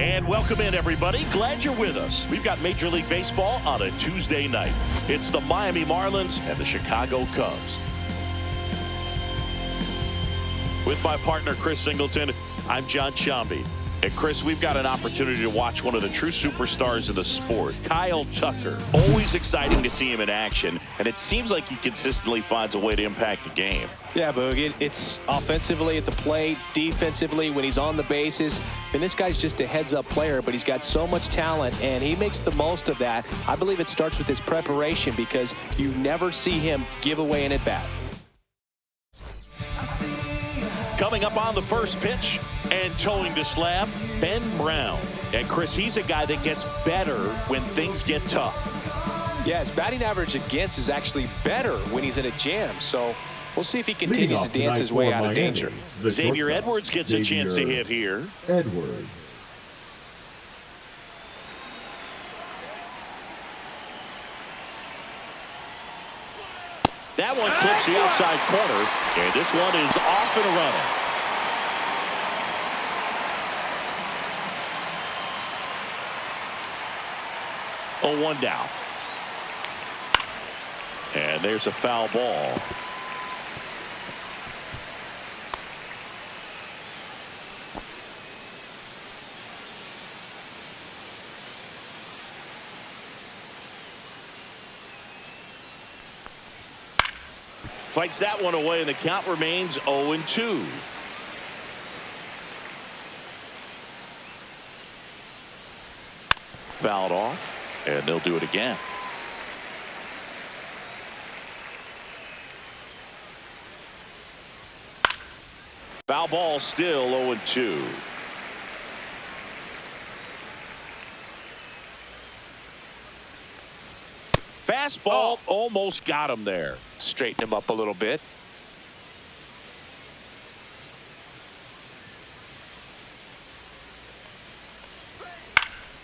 And welcome in, everybody. Glad you're with us. We've got Major League Baseball on a Tuesday night. It's the Miami Marlins and the Chicago Cubs. With my partner, Chris Singleton, I'm John Shambi. And Chris, we've got an opportunity to watch one of the true superstars of the sport, Kyle Tucker. Always exciting to see him in action, and it seems like he consistently finds a way to impact the game. Yeah, Boog, it's offensively at the plate, defensively when he's on the bases. And this guy's just a heads-up player, but he's got so much talent, and he makes the most of that. I believe it starts with his preparation because you never see him give away an at-bat. Coming up on the first pitch and towing the slab, Ben Brown. And Chris, he's a guy that gets better when things get tough. Yeah, his batting average against is actually better when he's in a jam. So we'll see if he continues to dance his way out of danger. Xavier Edwards gets a chance to hit here. Edwards. That one clips the outside corner, and this one is off and running. 0-1 down. And there's a foul ball. Fights that one away, and the count remains 0-2. Fouled off, and they'll do it again. Foul ball, still 0-2. Fastball almost got him there. Straighten him up a little bit.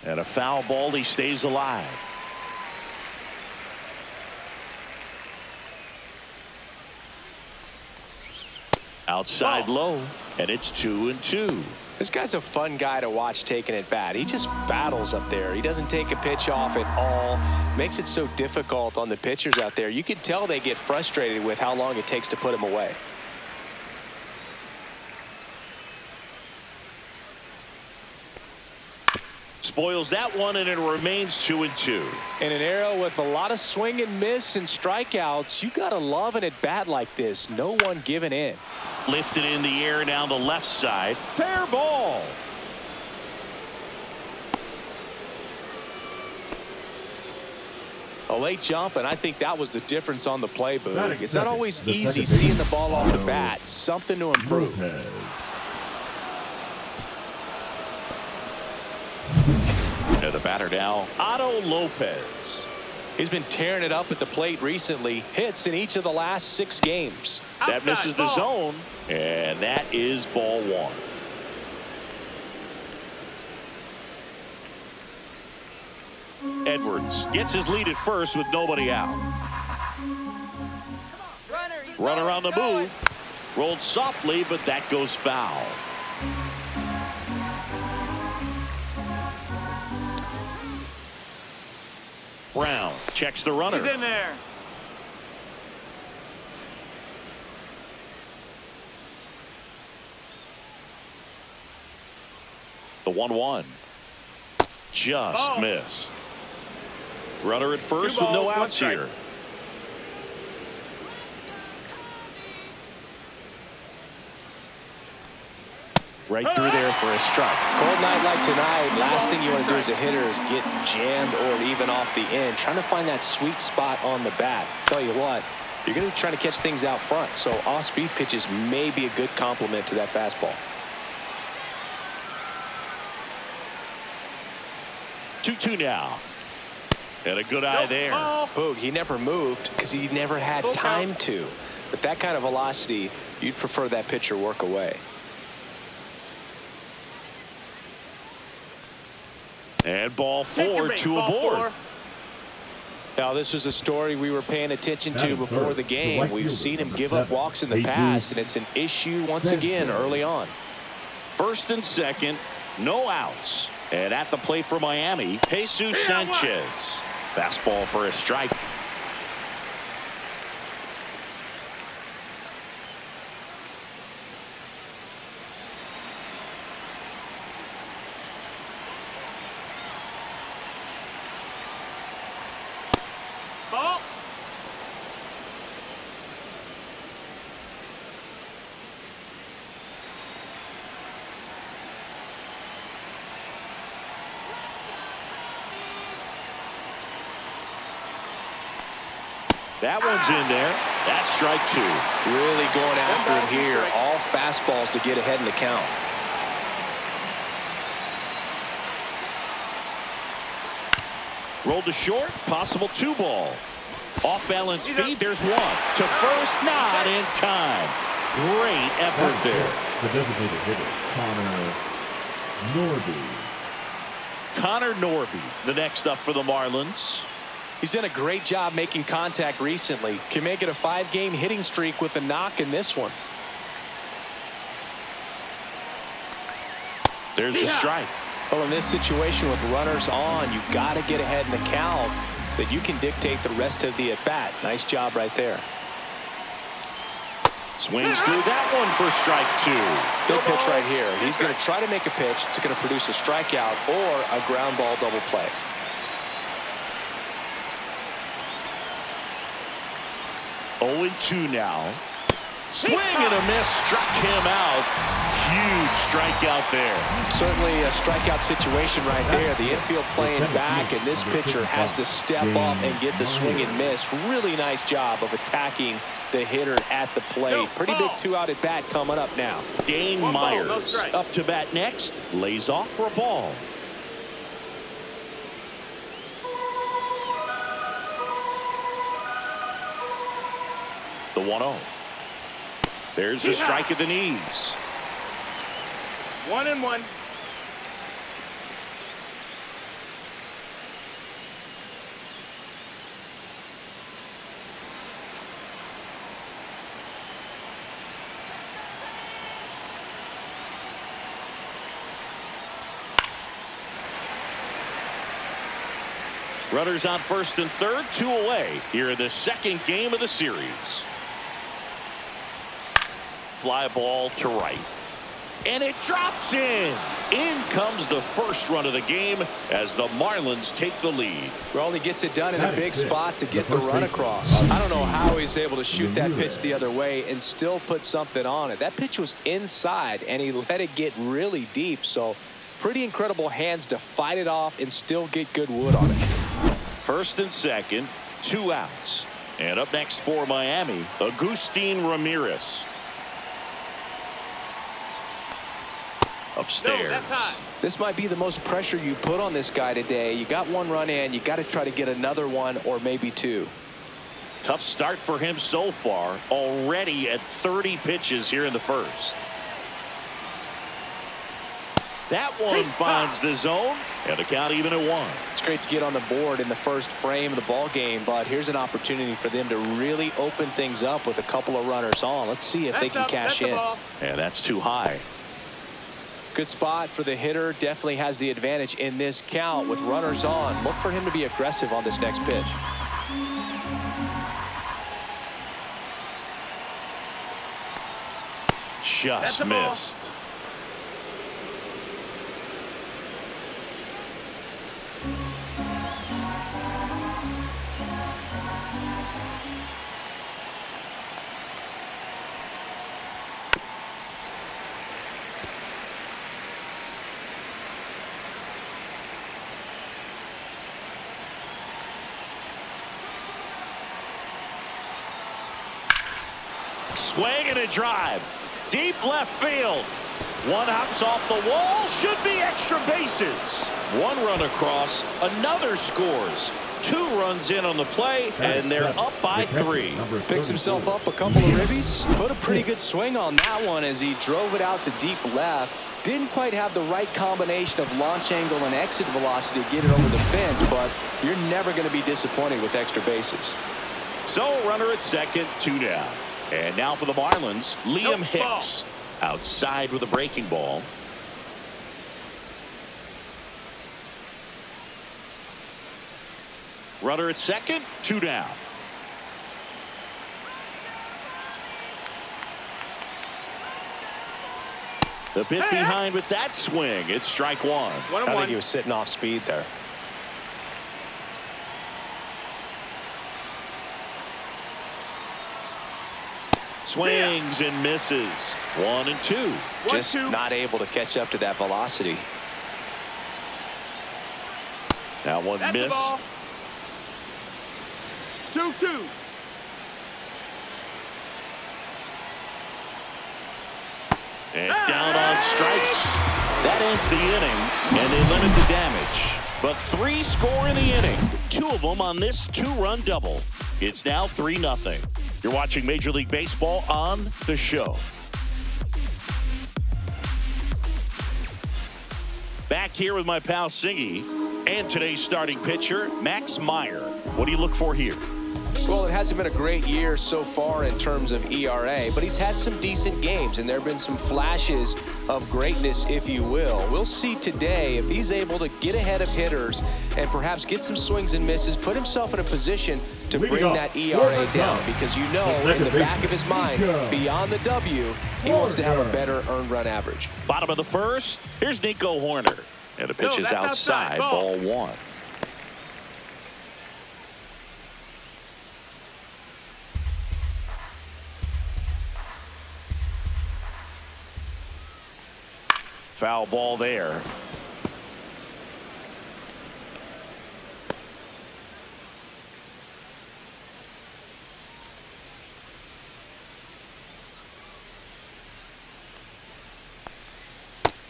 And a foul ball, he stays alive. Outside low, and it's 2-2. This guy's a fun guy to watch taking at bat. He just battles up there. He doesn't take a pitch off at all. Makes it so difficult on the pitchers out there. You can tell they get frustrated with how long it takes to put him away. Spoils that one, and it remains 2-2. In an era with a lot of swing and miss and strikeouts, you gotta love an at bat like this. No one giving in. Lifted in the air down the left side. Fair ball. A late jump, and I think that was the difference on the play, Boog. It's not always easy seeing the ball off the bat. Something to improve. And the batter now, Otto Lopez. He's been tearing it up at the plate recently. Hits in each of the last 6 games. That misses the zone, and that is ball 1. Edwards gets his lead at first with nobody out. Runner on the move. Rolled softly, but that goes foul. Brown checks the runner. He's in there. The 1-1. Just missed. Runner at first with no outs here. Right through there for a strike. Cold night like tonight, last thing you want to do as a hitter is get jammed or even off the end. Trying to find that sweet spot on the bat. Tell you what, you're going to be trying to catch things out front. So off-speed pitches may be a good complement to that fastball. 2-2 now. And a good eye there. Boog, he never moved because he never had time to. But that kind of velocity, you'd prefer that pitcher work away. And ball 4, 2 aboard. Now, this was a story we were paying attention to before the game. We've seen him give up walks in the past, and it's an issue once again early on. First and second, no outs. And at the plate for Miami, Jesus Sanchez. Fastball for a strike. Ball. That one's in there. That's strike 2. Really going after him here. All fastballs to get ahead in the count. Rolled to short. Possible 2-ball. Off balance feed. There's one. To first. Not in time. Great effort there. The designated hitter, Connor Norby, the next up for the Marlins. He's done a great job making contact recently. Can make it a 5-game hitting streak with a knock in this one. There's the strike. Well, in this situation with runners on, you've got to get ahead in the count so that you can dictate the rest of the at-bat. Nice job right there. Swings through that one for strike 2. Big pitch right here. He's going to try to make a pitch that's going to produce a strikeout or a ground ball double play. Oh, 2 now. Swing and a miss. Struck him out. Huge strikeout there. Certainly a strikeout situation right there. The infield playing back, and this pitcher has to step up and get the swing and miss. Really nice job of attacking the hitter at the plate. Pretty big 2-out at bat coming up now. Dane Myers up to bat next. Lays off for a ball. The 1-0. There's a strike at the knees. 1-1. Runners on first and third, 2 away here in the second game of the series. Fly ball to right. And it drops in. In comes the first run of the game as the Marlins take the lead. Well, he gets it done in a big spot to get the run across. I don't know how he's able to shoot that pitch the other way and still put something on it. That pitch was inside, and he let it get really deep. So pretty incredible hands to fight it off and still get good wood on it. First and second, 2 outs. And up next for Miami, Agustin Ramirez. Upstairs. No, that's hot. This might be the most pressure you put on this guy today. You got 1 run in. You got to try to get another 1 or maybe 2. Tough start for him so far. Already at 30 pitches here in the first. That one finds the zone, and the count even at 1. It's great to get on the board in the first frame of the ball game, but here's an opportunity for them to really open things up with a couple of runners on. Let's see if they can cash in. And that's too high. Good spot for the hitter. Definitely has the advantage in this count with runners on. Look for him to be aggressive on this next pitch. Just missed. Swing and a drive. Deep left field. One hops off the wall. Should be extra bases. 1 run across. Another scores. 2 runs in on the play, and they're up by 3. Picks himself up a couple of ribbies. Put a pretty good swing on that one as he drove it out to deep left. Didn't quite have the right combination of launch angle and exit velocity to get it over the fence, but you're never going to be disappointed with extra bases. So runner at second, 2 down. And now for the Marlins, Liam Hicks outside with a breaking ball. Runner at second, 2 down. The bit behind with that swing. It's strike one. I think he was sitting off speed there. Swings and misses. 1 and 2. Just not able to catch up to that velocity. That one missed. 2-2. And down on strikes. That ends the inning, and they limit the damage. But 3 score in the inning. 2 of them on this 2-run double. It's now 3-0. You're watching Major League Baseball on The Show. Back here with my pal Singy and today's starting pitcher, Max Meyer. What do you look for here? Well, it hasn't been a great year so far in terms of ERA, but he's had some decent games, and there have been some flashes of greatness, if you will. We'll see today if he's able to get ahead of hitters and perhaps get some swings and misses, put himself in a position to bring that ERA down, because you know in the back of his mind, beyond the W, he wants to have a better earned run average. Bottom of the first, here's Nico Horner. And the pitch is outside, ball 1. Foul ball there.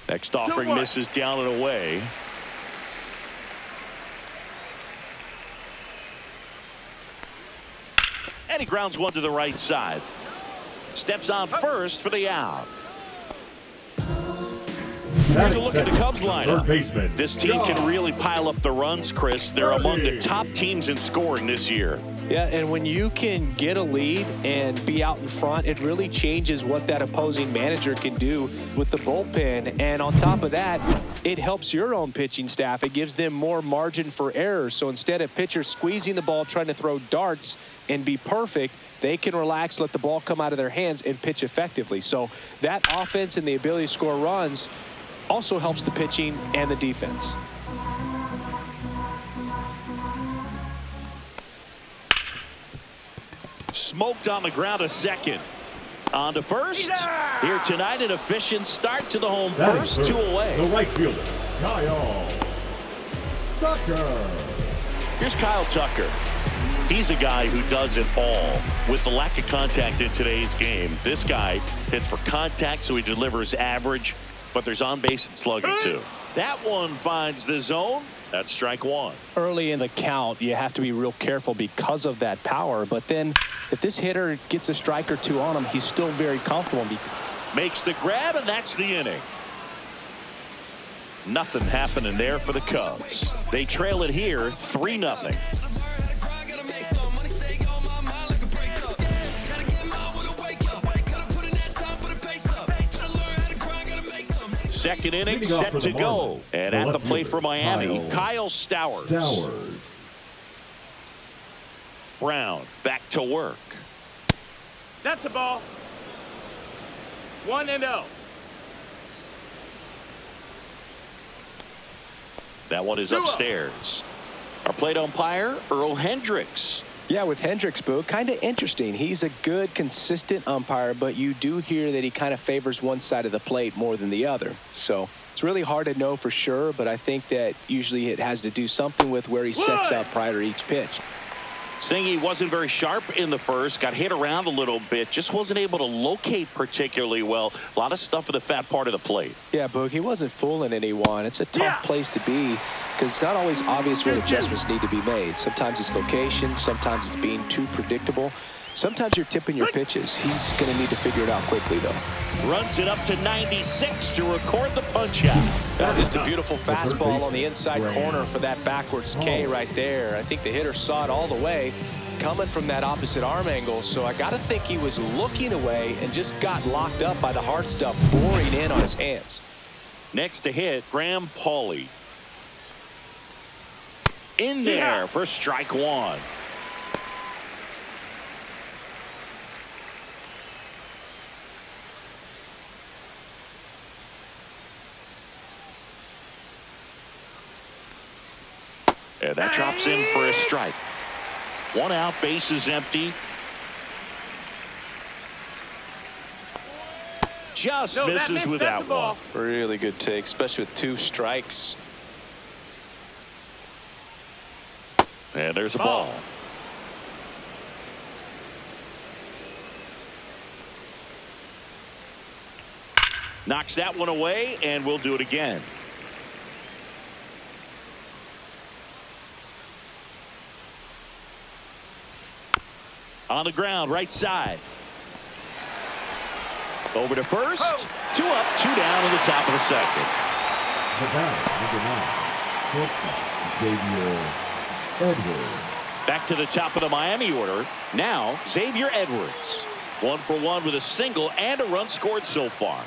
Next offering misses down and away. And he grounds one to the right side. Steps on first for the out. Here's a look at the Cubs lineup. This team can really pile up the runs, Chris. They're among the top teams in scoring this year. Yeah, and when you can get a lead and be out in front, it really changes what that opposing manager can do with the bullpen. And on top of that, it helps your own pitching staff. It gives them more margin for error. So instead of pitchers squeezing the ball, trying to throw darts and be perfect, they can relax, let the ball come out of their hands, and pitch effectively. So that offense and the ability to score runs also helps the pitching and the defense. Smoked on the ground to second. On to first. Here tonight, an efficient start to the home first, 2 away. The right fielder, Kyle Tucker. Here's Kyle Tucker. He's a guy who does it all. With the lack of contact in today's game, this guy hits for contact, so he delivers average, but there's on base and slugging too. That one finds the zone. That's strike 1. Early in the count, you have to be real careful because of that power. But then if this hitter gets a strike or 2 on him, he's still very comfortable. Makes the grab, and that's the inning. Nothing happening there for the Cubs. They trail it here 3-0. Second inning set to go. And at the plate for Miami, Kyle Stowers. Brown back to work. That's a ball. 1-0. That one is upstairs. Our plate umpire, Earl Hendricks. Yeah, with Hendricks, Boo, kind of interesting. He's a good, consistent umpire, but you do hear that he kind of favors one side of the plate more than the other. So it's really hard to know for sure, but I think that usually it has to do something with where he sets up prior to each pitch. Singy wasn't very sharp in the first, got hit around a little bit, just wasn't able to locate particularly well. A lot of stuff at the fat part of the plate. Yeah, Boog, he wasn't fooling anyone. It's a tough place to be because it's not always obvious where adjustments need to be made. Sometimes it's location, sometimes it's being too predictable. Sometimes you're tipping your pitches. He's going to need to figure it out quickly, though. Runs it up to 96 to record the punch out. Just a beautiful fastball on the inside corner for that backwards K right there. I think the hitter saw it all the way coming from that opposite arm angle. So I got to think he was looking away and just got locked up by the hard stuff boring in on his hands. Next to hit, Graham Pauley. In there for strike one. And that drops in for a strike. 1 out, bases empty. Just misses with that one. Really good take, especially with 2 strikes. And there's a ball. Knocks that one away, and we'll do it again. On the ground, right side. Over to first. 2 up, 2 down in the top of the second. The batter, number 9, shortstop, Xavier Edwards. Back to the top of the Miami order. Now, Xavier Edwards. 1 for 1 with a single and a run scored so far.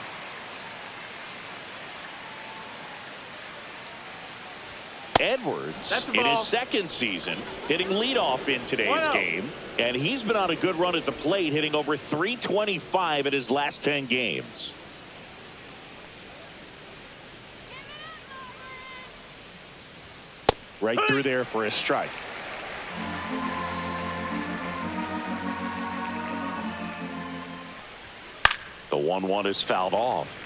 Edwards in his second season hitting leadoff in today's game, and he's been on a good run at the plate, hitting over .325 in his last 10 games. Right through there for a strike. The 1-1 is fouled off.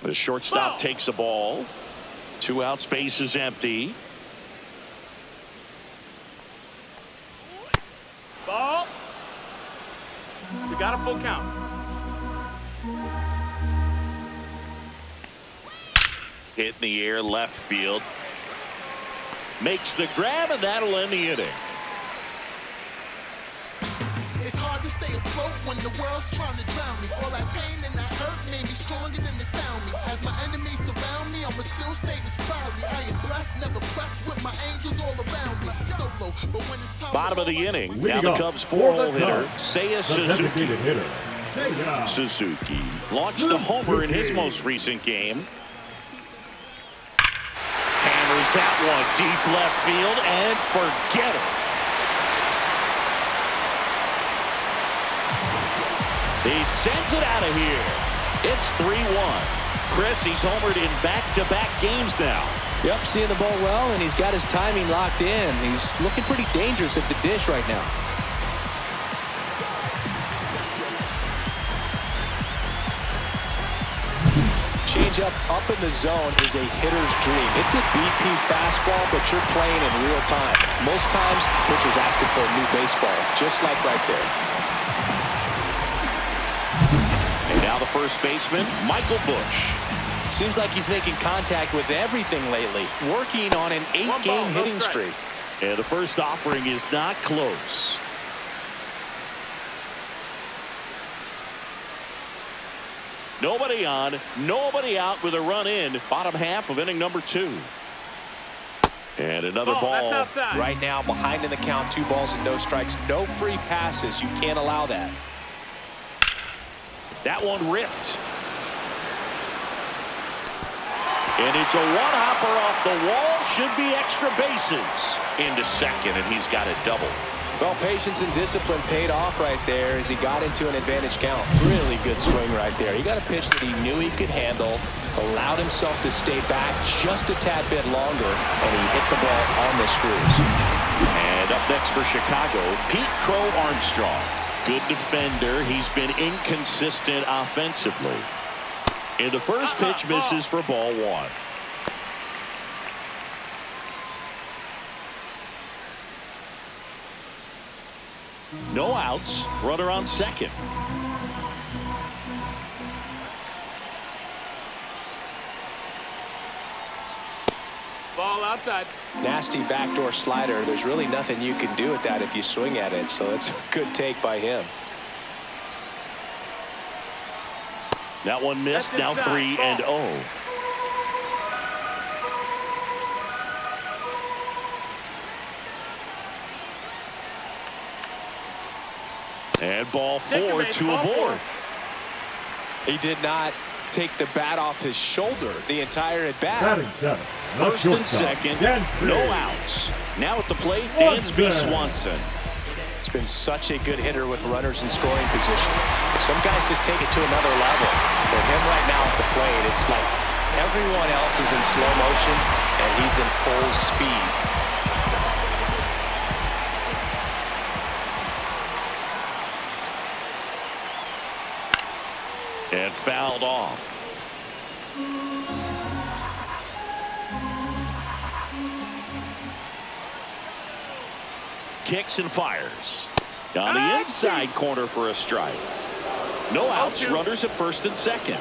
The shortstop takes the ball. 2 outs, base is empty. Ball. You got a full count. Hit in the air, left field. Makes the grab, and that'll end the inning. It's hard to stay afloat when the world's trying to drown me. All that pain and that hurt made me stronger than they found me. As my enemies surround me, I'ma still say this proudly. I am blessed, never blessed with my angels all around me. Solo, but when it's time. Bottom of the inning. Now Leading the up Cubs' for the 4-hole hitter, Cubs, Seiya the Suzuki. designated hitter, Seiya Suzuki launched a homer in his most recent game. Hammers that one deep left field, and forget it. He sends it out of here. It's 3-1. Chris, he's homered in back-to-back games now. Yep, seeing the ball well, and he's got his timing locked in. He's looking pretty dangerous at the dish right now. Changeup up in the zone is a hitter's dream. It's a BP fastball, but you're playing in real time. Most times, the pitcher's asking for a new baseball, just like right there. And now the first baseman, Michael Busch. Seems like he's making contact with everything lately, working on an 8-game hitting streak. And the first offering is not close. Nobody on, nobody out with a run in. Bottom half of inning number 2. And another ball. Right now, behind in the count, 2 balls and no strikes. No free passes. You can't allow that. That one ripped. And it's a one-hopper off the wall. Should be extra bases. Into second, and he's got a double. Well, patience and discipline paid off right there as he got into an advantage count. Really good swing right there. He got a pitch that he knew he could handle, allowed himself to stay back just a tad bit longer, and he hit the ball on the screws. And up next for Chicago, Pete Crow Armstrong. Good defender. He's been inconsistent offensively. And the first pitch misses for ball 1. No outs. Runner on second. Ball outside. Nasty backdoor slider. There's really nothing you can do with that if you swing at it, so it's a good take by him. That one missed. Now 3-0. And ball Take it, 4, mate. 2 Ball aboard. 4. He did not take the bat off his shoulder the entire at bat. Batting seven. The First and shortstop, second, Dansby. no outs. Now at the plate, Dansby Swanson. He's been such a good hitter with runners in scoring position. Some guys just take it to another level. For him right now at the plate, it's like everyone else is in slow motion and he's in full speed. And fouled off. Kicks and fires. On the inside corner for a strike. No outs, runners at first and second.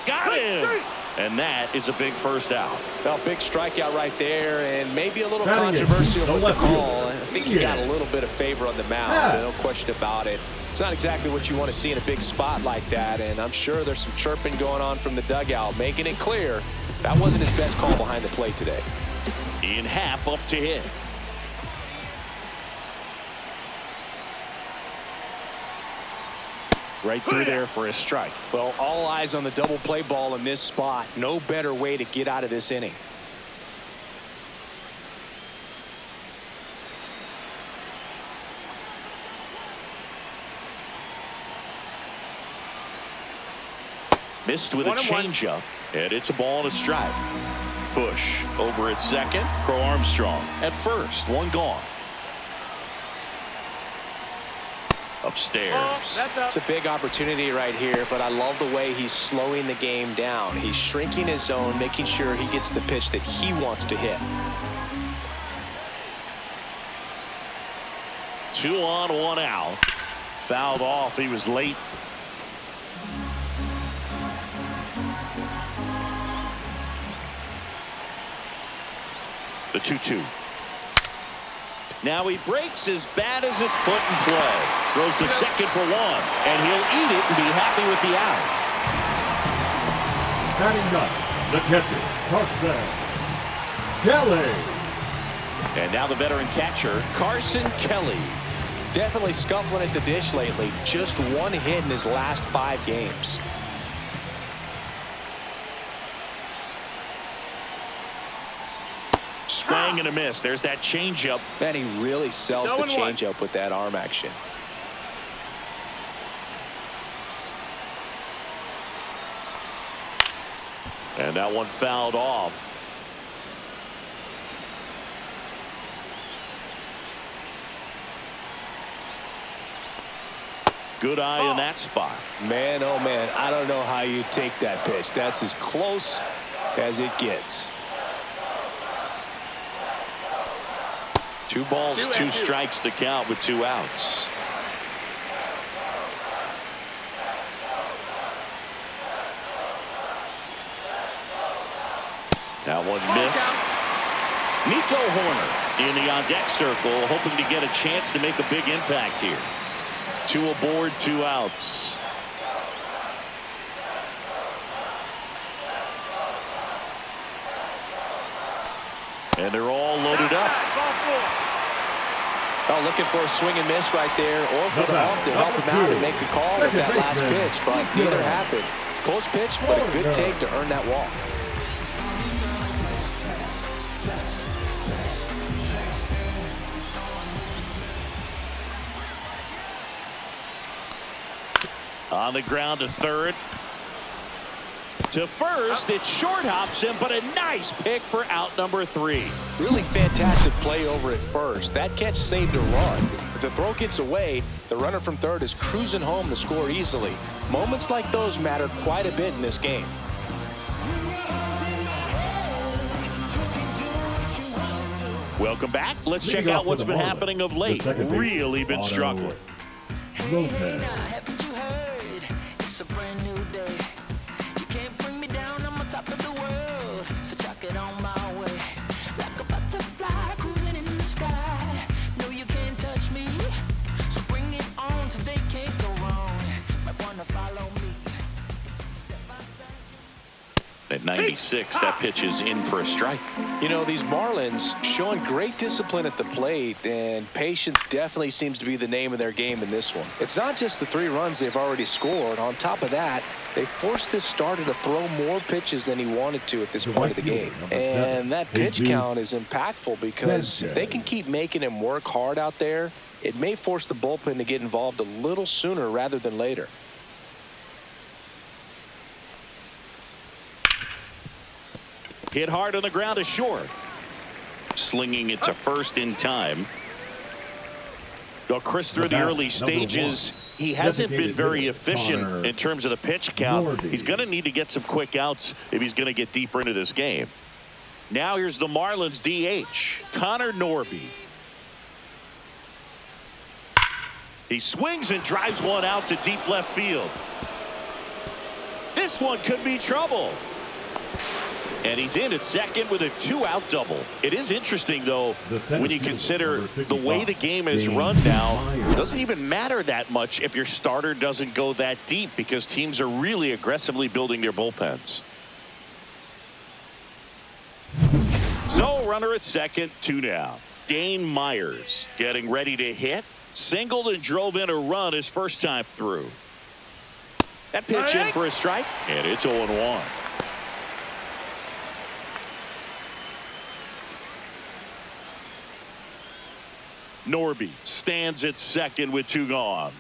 Got him! And that is a big first out. Well, big strikeout right there, and maybe a little Batting controversial the with the left call. fielder. I think he got a little bit of favor on the mound. No question about it. It's not exactly what you want to see in a big spot like that, and I'm sure there's some chirping going on from the dugout, making it clear that wasn't his best call behind the plate today. Ian Happ up to hit. Right through there for a strike. Well, all eyes on the double play ball in this spot. No better way to get out of this inning. Missed with a 1-1. changeup, and it's a ball and a strike. Bush over at second. Crow Armstrong at first. One gone. Upstairs. That's up. It's a big opportunity right here, but I love the way he's slowing the game down. He's shrinking his zone, making sure he gets the pitch that he wants to hit. 2 on, 1 out. Fouled off. He was late. The 2-2. Now he breaks as bad as it's put in play. Throws to second for 1, and he'll eat it and be happy with the out. Batting ninth, the catcher, Carson Kelly. And now the veteran catcher, Carson Kelly. Definitely scuffling at the dish lately. Just 1 hit in his last 5 games. Swing and a miss. There's that changeup. Man, he really sells the 0-1. changeup with that arm action. And that one fouled off. Good eye in that spot. Man, oh man, I don't know how you take that pitch. That's as close as it gets. 2 balls, 2 2-2. strikes to count with 2 outs. That one missed. Nico Horner in the on-deck circle, hoping to get a chance to make a big impact here. 2 aboard, 2 outs. And they're all loaded up. Ball 4. Oh, looking for a swing and miss right there, or for the ump to help him out and make a call with that last pitch, but neither happened. Close pitch, but a good take to earn that walk. On the ground to third. To first, it short hops him, but a nice pick for out number 3. Really fantastic play over at first. That catch saved a run. If the throw gets away, the runner from third is cruising home to score easily. Moments like those matter quite a bit in this game. Welcome back. Let's check Leading out off what's with the been Marlins, happening of the late. second base, Really been Otto struggling. Lopez. Haven't you heard? It's a brand new day. You can't bring me down, I'm on top of the world. So chuck it on my way. Like a butterfly cruising in the sky. No, you can't touch me. So bring it on, today can't go wrong. Might wanna follow me. Step outside you. At 96, that pitch is in for a strike. You know, these Marlins showing great discipline at the plate, and patience definitely seems to be the name of their game in this one. It's not just the 3 runs they've already scored. On top of that, they forced this starter to throw more pitches than he wanted to at this point of the game. And that pitch count is impactful because if they can keep making him work hard out there, it may force the bullpen to get involved a little sooner rather than later. Hit hard on the ground to short. Slinging it to first in time. Well, Chris, through the early stages, he hasn't been very efficient in terms of the pitch count. He's going to need to get some quick outs if he's going to get deeper into this game. Now here's the Marlins DH, Connor Norby. He swings and drives one out to deep left field. This one could be trouble. And he's in at second with a 2-out double. It is interesting, though, when you consider the way the game is run now. It doesn't even matter that much if your starter doesn't go that deep because teams are really aggressively building their bullpens. So, runner at second, 2 down. Dane Myers getting ready to hit. Singled and drove in a run his first time through. That pitch in for a strike, and it's 0-1. Norby stands at second with 2 gone.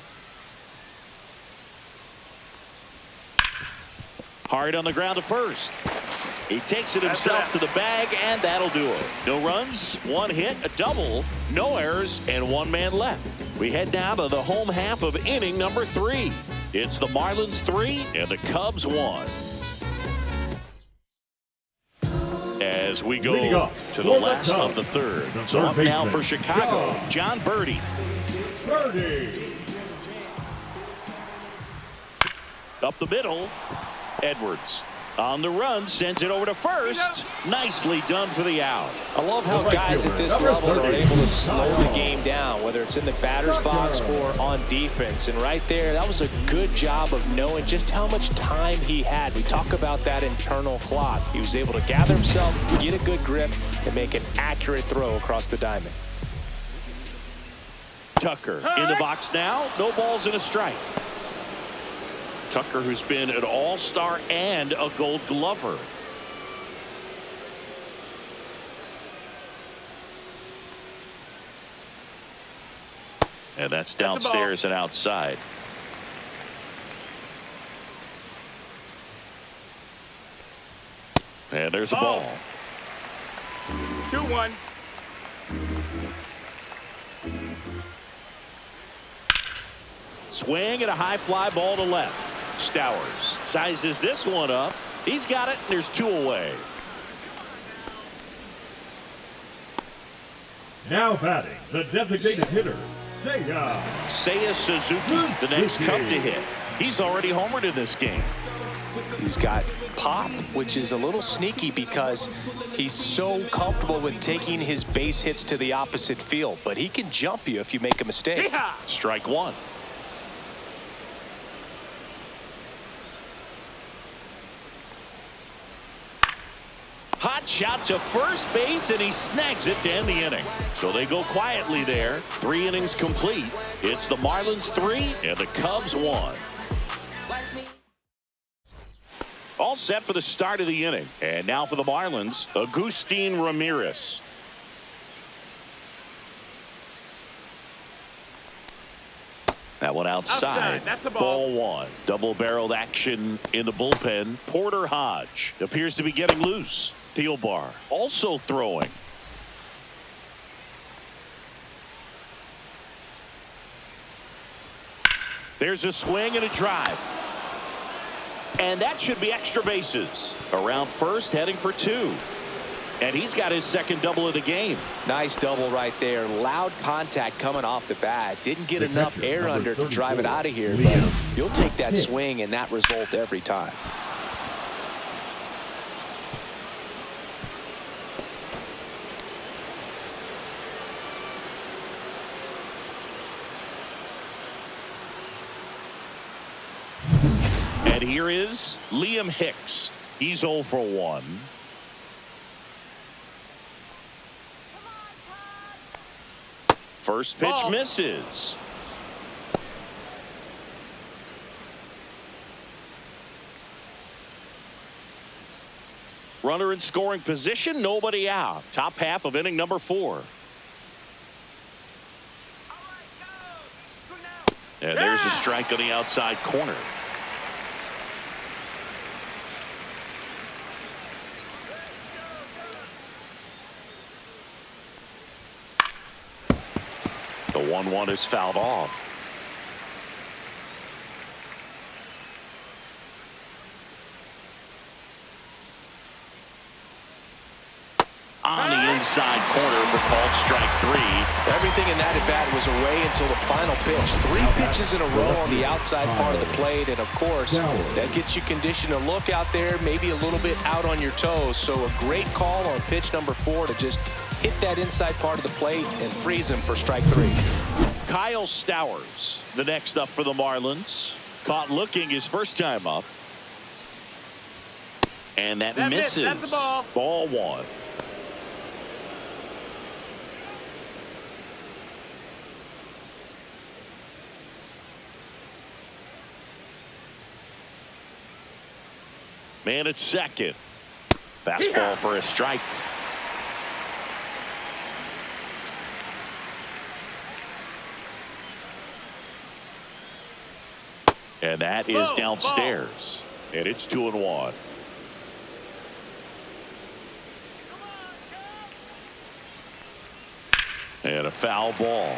Hard on the ground to first. He takes it himself to the bag, and that'll do it. No runs, 1 hit, a double, no errors, and 1 man left. We head down to the home half of inning number 3. It's the Marlins 3 and the Cubs 1. As we go to the last of the third. So up now for Chicago, John Birdie. Up the middle, Edwards. On the run, sends it over to first. Nicely done for the out. I love how guys at this level are able to slow the game down, whether it's in the batter's box or on defense. And right there, that was a good job of knowing just how much time he had. We talk about that internal clock. He was able to gather himself, get a good grip, and make an accurate throw across the diamond. Tucker in the box now. No balls and a strike. Tucker, who's been an all-star and a gold glover. And that's downstairs and outside. And there's a ball. 2-1. Swing and a high fly ball to left. Stowers sizes this one up. He's got it, and there's 2 away. Now batting, the designated hitter, Seiya Suzuki, the next Cub to hit. He's already homered in this game. He's got pop, which is a little sneaky because he's so comfortable with taking his base hits to the opposite field. But he can jump you if you make a mistake. Strike 1. Hot shot to first base, and he snags it to end the inning. So they go quietly there. 3 innings complete. It's the Marlins 3 and the Cubs 1. All set for the start of the inning. And now for the Marlins, Agustin Ramirez. That one outside. That's a ball. Ball 1. Double-barreled action in the bullpen. Porter Hodge appears to be getting loose. Thielbar also throwing. There's a swing and a drive. And that should be extra bases. Around first, heading for 2. And he's got his second double of the game. Nice double right there. Loud contact coming off the bat. Didn't get enough air under to drive it out of here, but you'll take that swing and that result every time. And here is Liam Hicks. He's 0 for 1. First pitch misses. Runner in scoring position, nobody out. Top half of inning number 4. And there's a strike on the outside corner. The 1-1 is fouled off. On the inside corner for called strike 3. Everything in that at bat was away until the final pitch. 3 pitches in a row on the outside part of the plate, and of course that gets you conditioned to look out there, maybe a little bit out on your toes. So a great call on pitch number 4 to just hit that inside part of the plate and freeze him for strike 3. Kyle Stowers, the next up for the Marlins. Caught looking his first time up. And that misses. That's the ball. Ball 1. Man at second. Fastball for a strike. And that is downstairs. And it's 2-1. And a foul ball.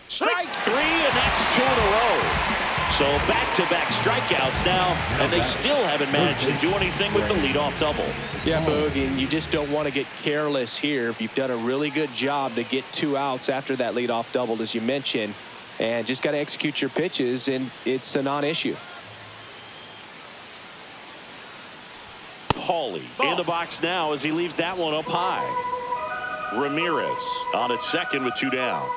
Strike 3, and that's 2 in a row. So back-to-back strikeouts now, and they still haven't managed to do anything with the leadoff double. Yeah, Boog, and you just don't want to get careless here. You've done a really good job to get 2 outs after that leadoff double, as you mentioned, and just got to execute your pitches, and it's a non-issue. Paulie in the box now as he leaves that one up high. Ramirez on at second with 2 down.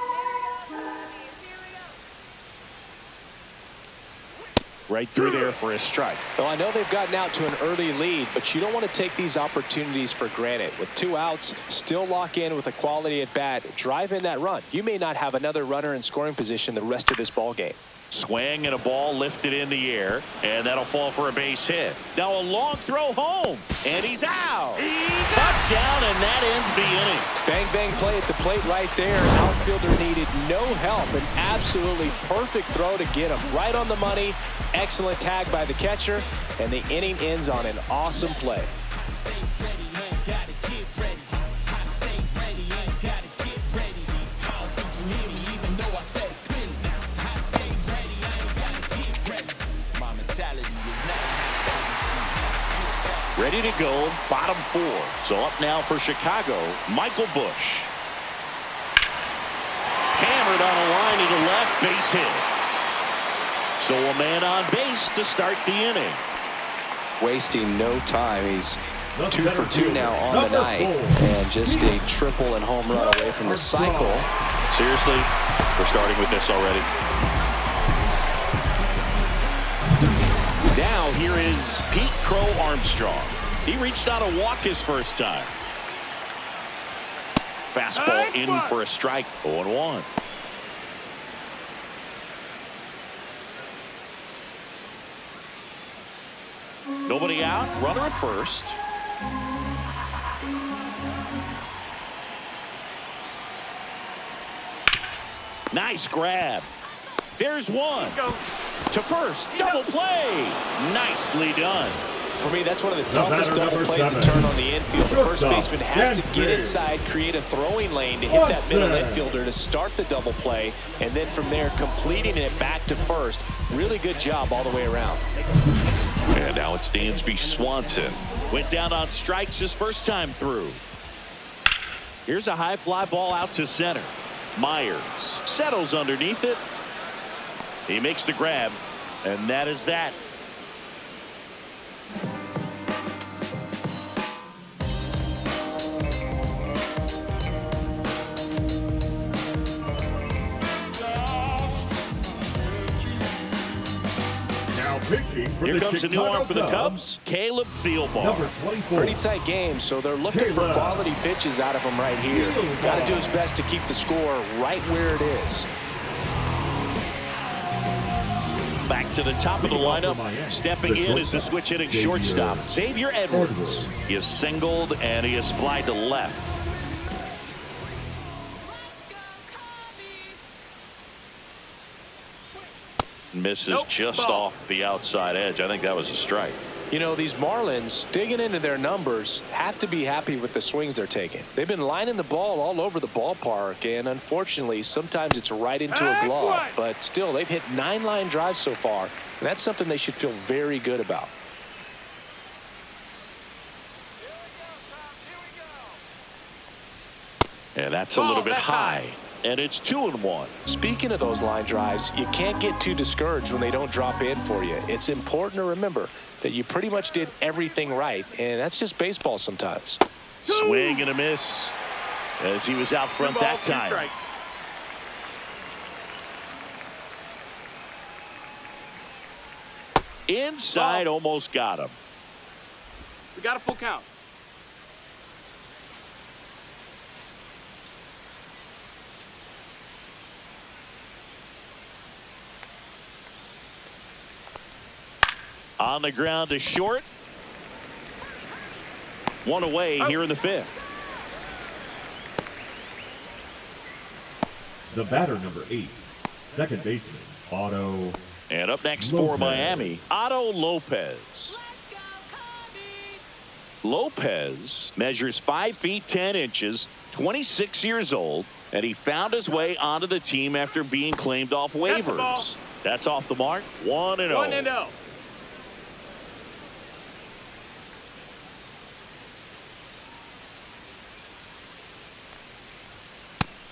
Right through there for a strike. Well, I know they've gotten out to an early lead, but you don't want to take these opportunities for granted. With 2 outs, still lock in with a quality at bat, drive in that run. You may not have another runner in scoring position the rest of this ball game. Swing and a ball lifted in the air, and that'll fall for a base hit. Now a long throw home, and he's out. Up, down, and that ends the inning. Bang, bang play at the plate right there. Outfielder needed no help. An absolutely perfect throw to get him right on the money. Excellent tag by the catcher, and the inning ends on an awesome play. Ready to go, bottom 4. So up now for Chicago, Michael Busch. Hammered on a line to the left, base hit. So a man on base to start the inning. Wasting no time. He's 2 for 2 now on the night, and just a triple and home run away from the cycle. Seriously, we're starting with this already. Now here is Pete Crow Armstrong. He reached out a walk his first time. Fastball in for a strike. 0-1. Nobody out. Runner at first. Nice grab. There's one. To first. Double play. Nicely done. For me, that's one of the toughest double plays to turn on the infield. The first baseman has to get inside, create a throwing lane to hit that middle infielder to start the double play, and then from there, completing it back to first. Really good job all the way around. And now it's Dansby Swanson. Went down on strikes his first time through. Here's a high fly ball out to center. Myers settles underneath it. He makes the grab, and that is that. Pitching for Here the comes a new Chicago arm for the Cubs, Cubs, Caleb Thielbar. number 24. Pretty tight game, so they're looking for quality pitches out of him right here. Got to do his best to keep the score right where it is. Back to the top of the lineup. Stepping in is the switch hitting shortstop, Xavier Edwards. He is singled and he is flied to left. Misses just off the outside edge. I think that was a strike. You know, these Marlins, digging into their numbers, have to be happy with the swings they're taking. They've been lining the ball all over the ballpark, and unfortunately, sometimes it's right into a glove. But still, they've hit 9 line drives so far, and that's something they should feel very good about. And that's a little bit high. And it's 2-1. Speaking of those line drives, you can't get too discouraged when they don't drop in for you. It's important to remember that you pretty much did everything right, and that's just baseball sometimes. Swing and a miss as he was out front that time. Inside, almost got him. We got a full count. On the ground to short. One away here in the 5th. The batter, number 8, second baseman, Otto. And up next Lopez. for Miami, Otto Lopez. Lopez measures 5 feet 10 inches, 26 years old, and he found his way onto the team after being claimed off waivers. That's off the mark. 1-0. 1-0.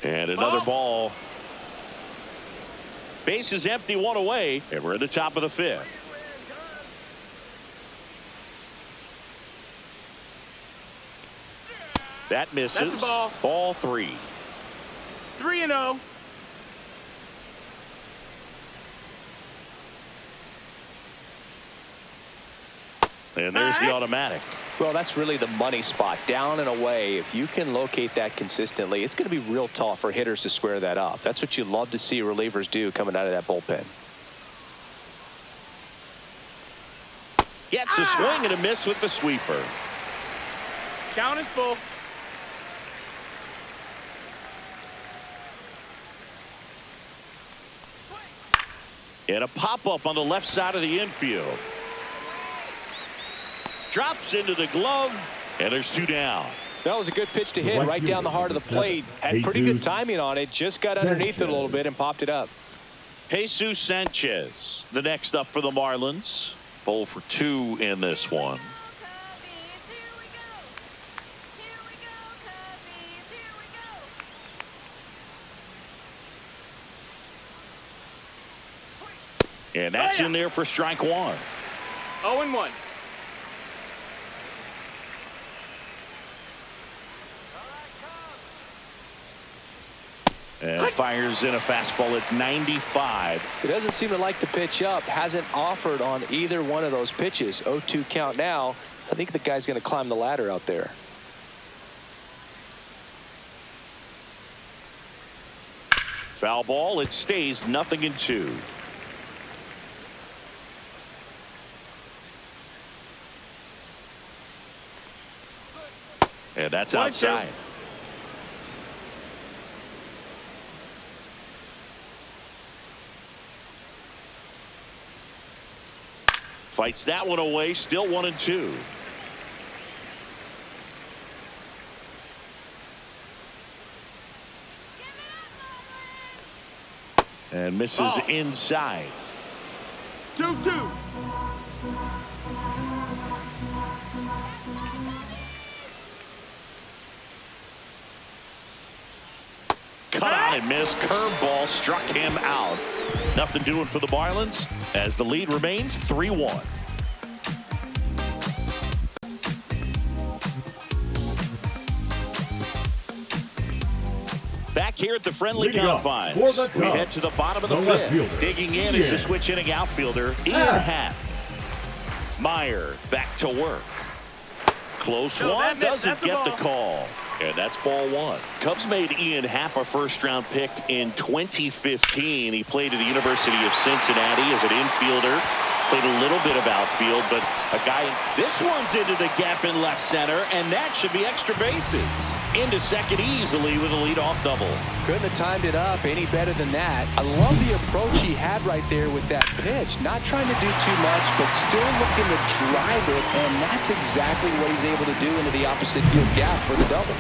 And another ball. Base is empty, 1 away, and we're at the top of the 5th. That misses. That's a ball. Ball 3. 3-0. And there's the automatic. Well, that's really the money spot, down and away. If you can locate that consistently, it's going to be real tough for hitters to square that up. That's what you love to see relievers do coming out of that bullpen. Gets a swing and a miss with the sweeper. Count is full. And a pop-up on the left side of the infield. Drops into the glove, and there's 2 down. That was a good pitch to hit right down the heart of the plate. Had pretty good timing on it. Just got underneath it a little bit and popped it up. Jesus Sanchez, the next up for the Marlins. 0 for 2 in this one. And that's in there for strike 1. 0-1. And fires in a fastball at 95. He doesn't seem to like the pitch up. Hasn't offered on either one of those pitches. 0-2 count now. I think the guy's going to climb the ladder out there. Foul ball. It stays 0-2. And that's outside. Fights that one away. Still 1-2. And misses inside. 2-2. Cut on and missed. Curveball struck him out. Nothing doing for the Marlins as the lead remains 3-1. Back here at the friendly confines, we head to the bottom of the 5th. Digging in is the switch hitting outfielder Ian Happ. Meyer back to work. Close No, one, doesn't that's get the ball. call. And that's ball one. Cubs made Ian Happ a first-round pick in 2015. He played at the University of Cincinnati as an infielder. Played a little bit of outfield, but a guy. This one's into the gap in left center, and that should be extra bases. Into second easily with a leadoff double. Couldn't have timed it up any better than that. I love the approach he had right there with that pitch. Not trying to do too much, but still looking to drive it, and that's exactly what he's able to do into the opposite field gap for the double.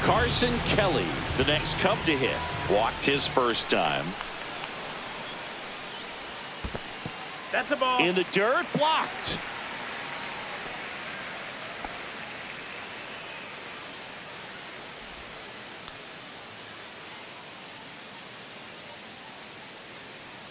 Carson Kelly, the next Cub to hit. Walked his first time. That's a ball. In the dirt, blocked.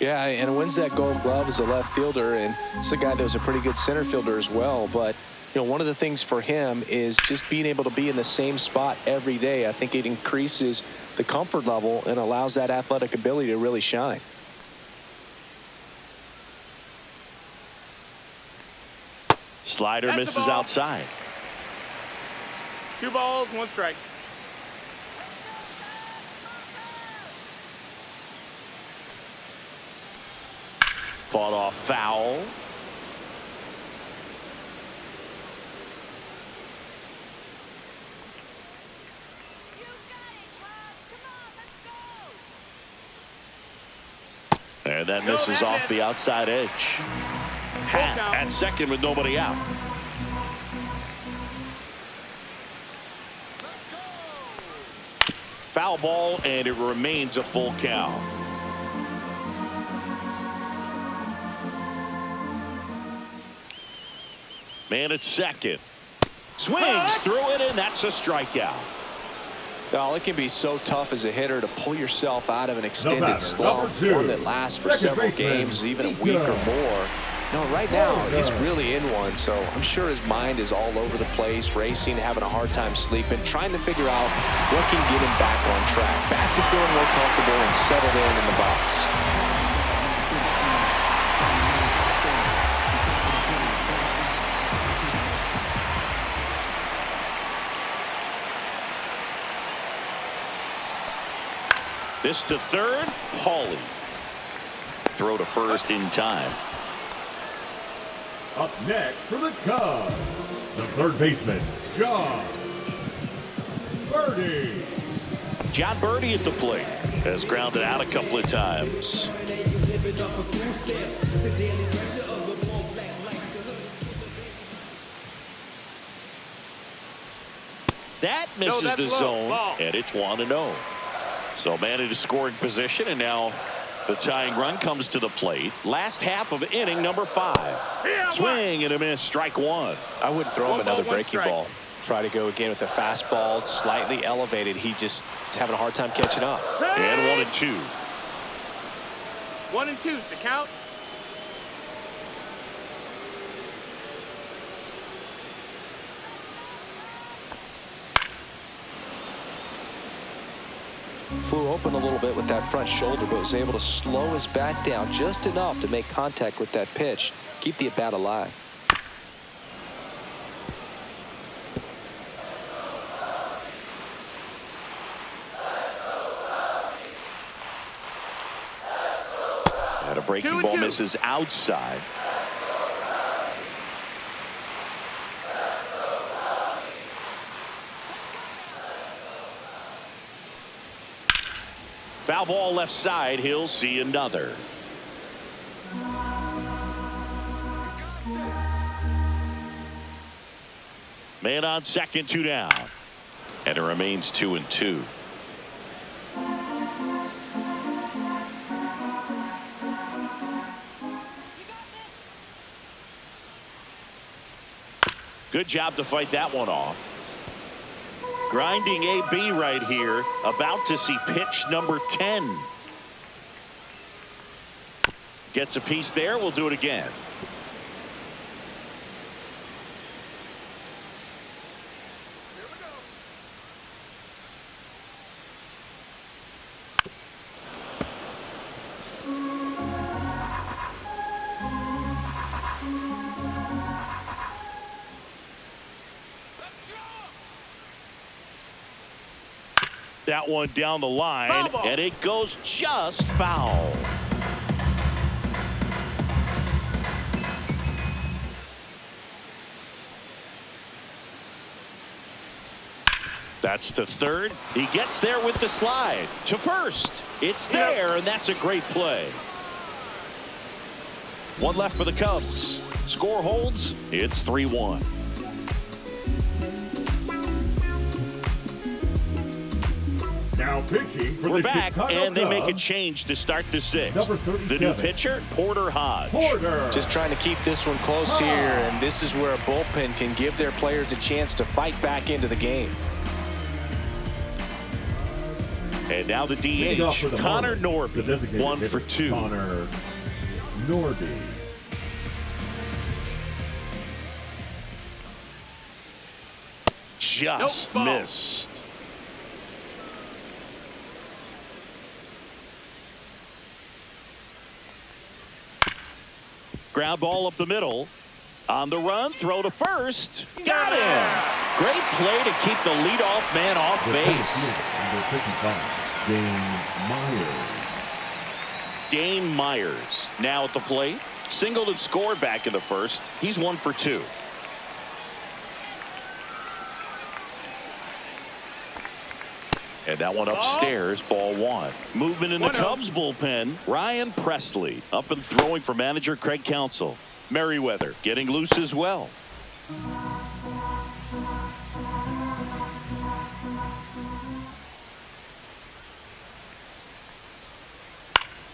Yeah, and wins that Gold Glove as a left fielder, and it's a guy that was a pretty good center fielder as well. But you know, one of the things for him is just being able to be in the same spot every day. I think it increases the comfort level and allows that athletic ability to really shine. Slider That's misses the ball. outside. 2 balls, 1 strike. Fought off foul. And that misses off the outside edge. Happ at second with nobody out. Foul ball, and it remains a full count. Man at second. Swings through it, and that's a strikeout. Oh, it can be so tough as a hitter to pull yourself out of an extended batter, slump, number 2, one that lasts for second several baseman, games, even a week or more. No, right now, he's Florida. really in one, so I'm sure his mind is all over the place, racing, having a hard time sleeping, trying to figure out what can get him back on track, back to feeling more comfortable and settled in the box. This to third, Pauly. Throw to first in time. Up next for the Cubs, the third baseman, John Birdie. John Birdie at the plate. Has grounded out a couple of times. That misses that's the low. zone, Ball. and it's 1-0. So man into scoring position, and now the tying run comes to the plate. Last half of inning number 5. Swing and a miss, strike 1. I wouldn't throw him 1 ball, another 1 breaking strike. ball. Try to go again with the fastball, slightly elevated. He just is having a hard time catching up. And 1-2. 1 and 2's the count. Flew open a little bit with that front shoulder, but was able to slow his bat down just enough to make contact with that pitch, keep the at-bat alive. And a breaking ball misses outside. Foul ball left side. He'll see another. Man on second, 2 down. And it remains 2-2. Good job to fight that one off. Grinding AB right here, about to see pitch number 10. Gets a piece there, we'll do it again. That one down the line, and it goes just foul. That's to third. He gets there with the slide. To first. It's there, and that's a great play. One left for the Cubs. Score holds. It's 3-1. Now pitching for We're the back, Chicago and they make a Cubs, change to start the sixth. Number 37. The new pitcher, Porter Hodge. Porter. Just trying to keep this one close here, and this is where a bullpen can give their players a chance to fight back into the game. And now the DH, Connor Norby, 1 for 2. Connor Norby. Just missed. Ground ball up the middle. On the run, throw to first. Got him. Great play to keep the leadoff man off base. Number 55, Dane Myers. Dane Myers now at the plate. Singled and scored back in the first. He's 1 for 2. And that one upstairs, ball 1. Movement in the Cubs bullpen. Ryan Presley up and throwing for manager Craig Counsell. Merriweather getting loose as well.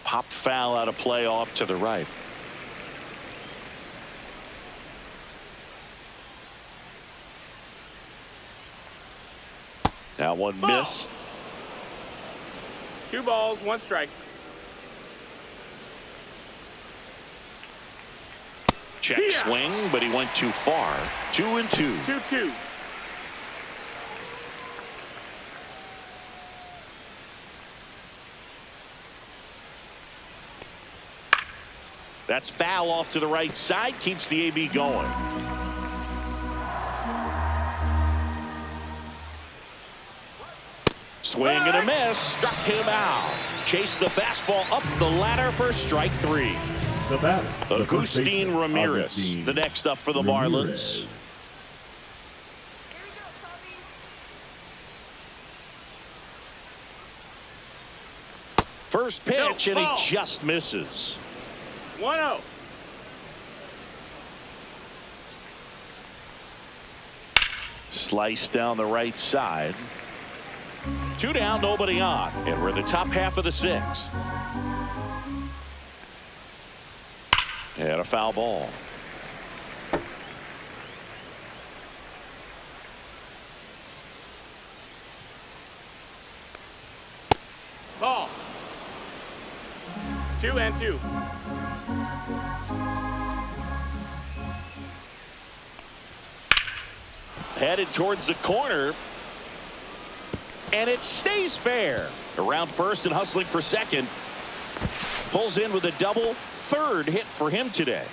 Pop foul out of play off to the right. That one missed. 2 balls, 1 strike. Check swing, but he went too far. 2-2. 2-2. That's foul off to the right side. Keeps the AB going. Swing and a miss. Struck him out. Chased the fastball up the ladder for strike 3. The batter, Agustin Ramirez, the next up for the Marlins. First pitch, and he just misses. 1-0. Slice down the right side. 2 down, nobody on, and we're in the top half of the 6th. And a foul ball. Ball. 2-2. Headed towards the corner. And it stays fair. Around first and hustling for second. Pulls in with a double. 3rd hit for him today.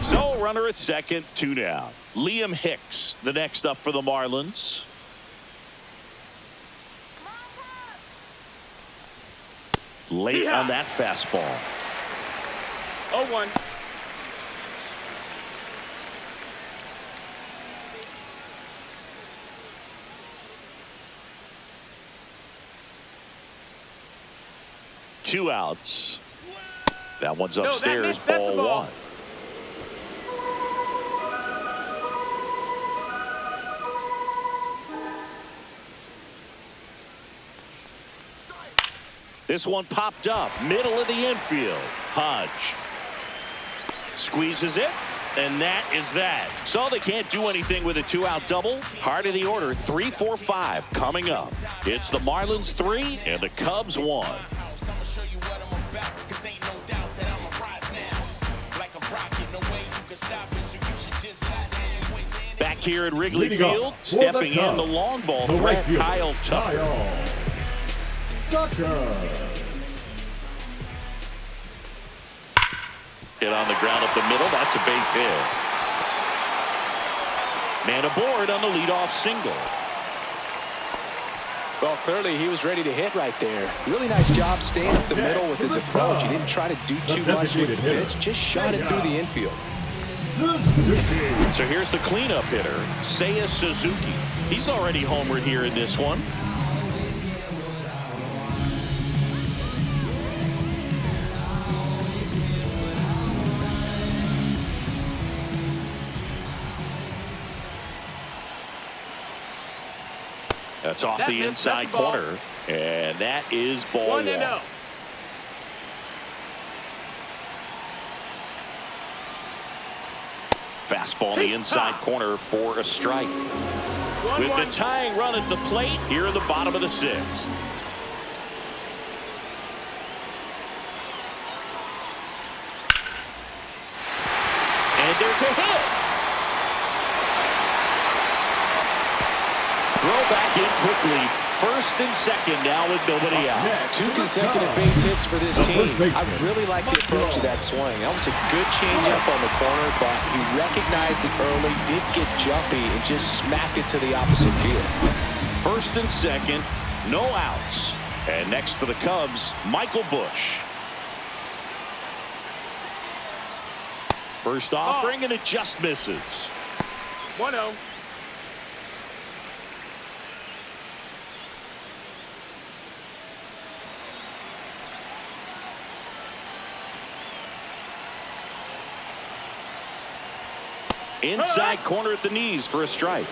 So runner at second, 2 down. Liam Hicks, the next up for the Marlins. Late on that fastball. 0-1. Two outs. That one's upstairs. Ball 1. This one popped up, middle of the infield. Hodge squeezes it, and that is that. So they can't do anything with a 2-out double. Heart of the order, 3-4-5 coming up. It's the Marlins 3 and the Cubs 1. Back here at Wrigley Field, stepping in the long ball threat, Kyle Tucker. Hit on the ground up the middle. That's a base hit. Man aboard on the leadoff single. Well, clearly he was ready to hit right there. Really nice job staying up the middle with his approach. He didn't try to do too much with the pitch, just shot it through the infield. So here's the cleanup hitter, Seiya Suzuki. He's already homered here in this one. That's off the inside corner, and that is ball 1. Fastball in the inside corner for a strike. With the tying run at the plate here in the bottom of the 6th. And there's a hit. Throw back in quickly. First and second now with nobody out. 2 consecutive base hits for this team. I really like the approach of that swing. That was a good changeup on the corner, but he recognized it early, did get jumpy, and just smacked it to the opposite field. First and second, no outs. And next for the Cubs, Michael Busch. First offering, and it just misses. 1-0. Inside corner at the knees for a strike.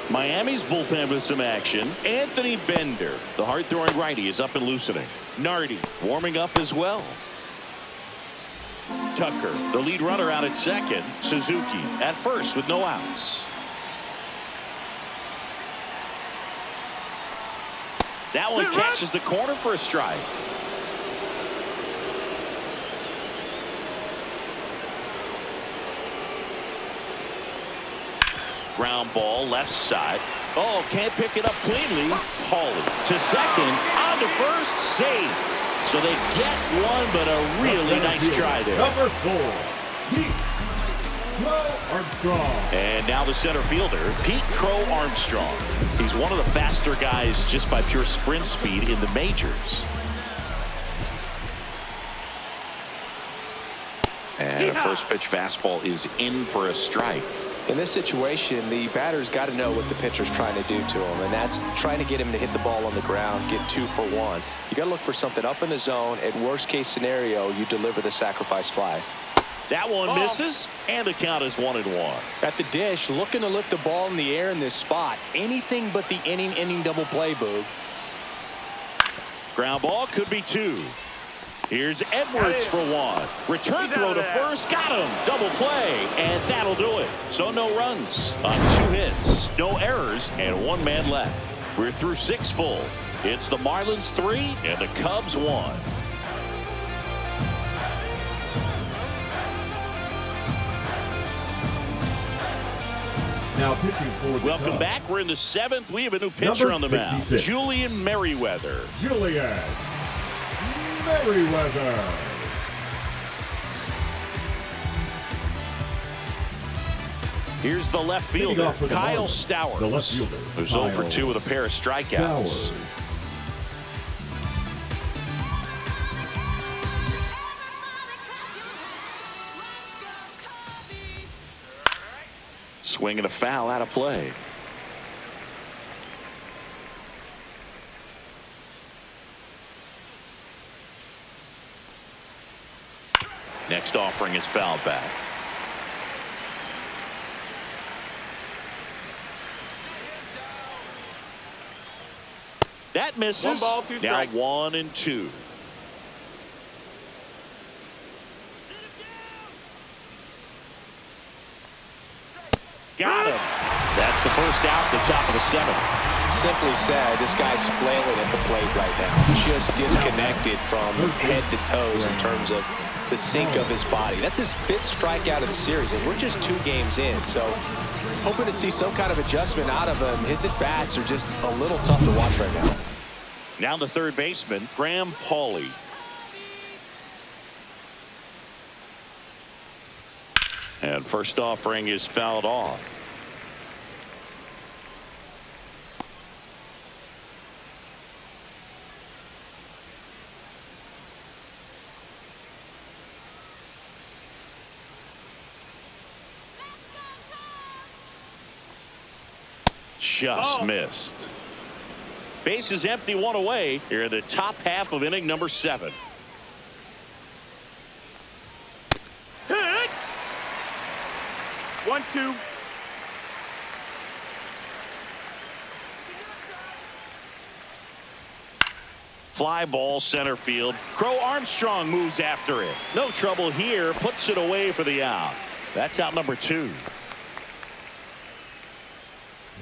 Miami's bullpen with some action. Anthony Bender, the hard-throwing righty, is up and loosening. Nardi warming up as well. Tucker, the lead runner, out at second. Suzuki at first with no outs. That one catches the corner for a strike. Ground ball left side. Oh, can't pick it up cleanly. Hawley to second, on to first, safe. So they get one, but a really nice try there. Number 4, Pete Crow Armstrong. And now the center fielder, Pete Crow Armstrong. He's one of the faster guys just by pure sprint speed in the majors. And a first pitch fastball is in for a strike. In this situation, the batter's got to know what the pitcher's trying to do to him, and that's trying to get him to hit the ball on the ground, get 2 for 1. You got to look for something up in the zone. At worst case scenario, you deliver the sacrifice fly. That one misses, and the count is 1-1. At the dish, looking to lift the ball in the air in this spot. Anything but the inning double play, Boog. Ground ball could be 2. Here's Edwards for 1. Return throw to first. Got him. Double play. And that'll do it. So no runs on 2 hits. No errors. And 1 man left. We're through 6 full. It's the Marlins 3 and the Cubs 1. Now pitching for the Welcome Cubs. back. We're in the 7th. We have a new pitcher on the mound. Julian Merriweather. Julian Merriweather. Here's the left fielder, Kyle Stowers, The left fielder, who's 0 for 2 with a pair of strikeouts. Stowers. Swing and a foul out of play. Next offering is fouled back. That misses. 1 ball, 2 now strikes. 1-2. Got him. That's the first out at the top of the 7th. Simply said, this guy's flailing at the plate right now. Just disconnected from head to toes in terms of the sink of his body. That's his 5th strikeout of the series, and we're just 2 games in. So hoping to see some kind of adjustment out of him. His at-bats are just a little tough to watch right now. Now the third baseman, Graham Pauley. And first offering is fouled off. Just missed. Base is empty, one away here in the top half of inning number 7. Hit! 1-2. Fly ball center field. Crow Armstrong moves after it. No trouble here. Puts it away for the out. That's out number 2.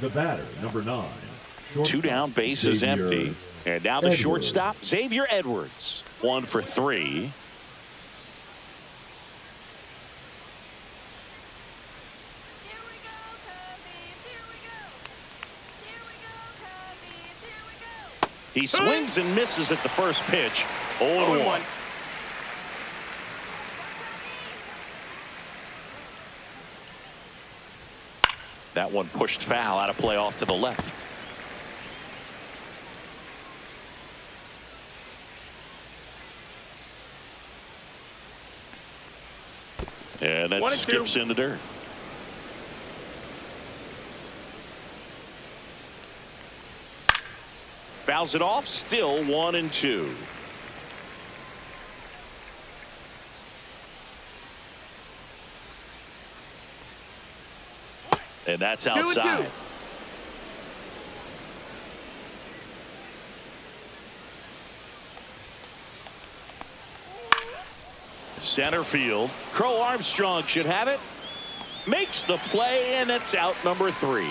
The batter, number 9. 2 down, base is empty. And now the shortstop, Xavier Edwards. 1 for 3. He swings and misses at the first pitch. 0-1. That one pushed foul, out of play off to the left. And that skips in the dirt. Fouls it off, still 1-2. And that's outside. 2-2. Center field. Crow Armstrong should have it. Makes the play, and it's out number 3.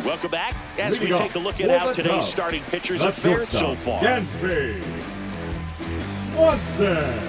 Welcome back as we take a look at how today's starting pitchers have fared so far. Dansby. Swanson.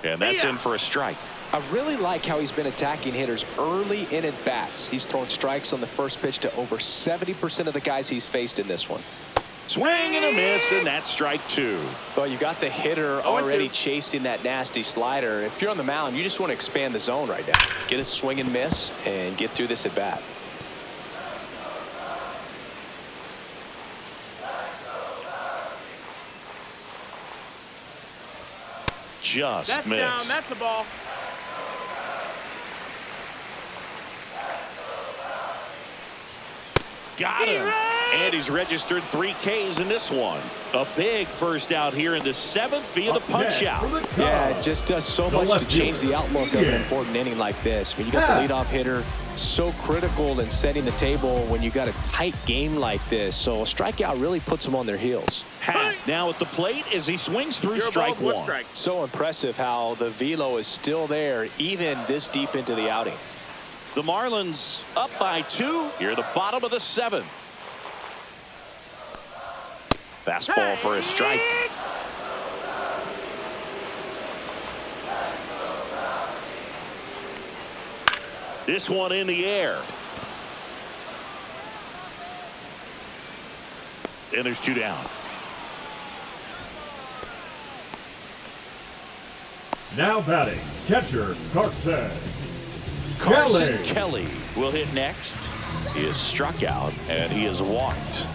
And that's in for a strike. I really like how he's been attacking hitters early in at bats. He's thrown strikes on the first pitch to over 70% of the guys he's faced in this one. Swing and a miss, and that's strike 2. Well, you got the hitter already chasing that nasty slider. If you're on the mound, you just want to expand the zone right now. Get a swing and miss and get through this at bat. Just that's missed. Down. That's the ball. Got him. And he's registered 3 Ks in this one. A big first out here in the 7th via the punch out. Yeah, it just does so much to change the outlook of an important inning like this. When you got the leadoff hitter, so critical in setting the table when you got a tight game like this. So a strikeout really puts them on their heels. Hat now at the plate as he swings through strike 1. So impressive how the velo is still there even this deep into the outing. The Marlins up by 2 here at the bottom of the 7th. Fastball for a strike. This one in the air. And there's 2 down. Now batting, catcher Carson Kelly will hit next. He is struck out and he is walked.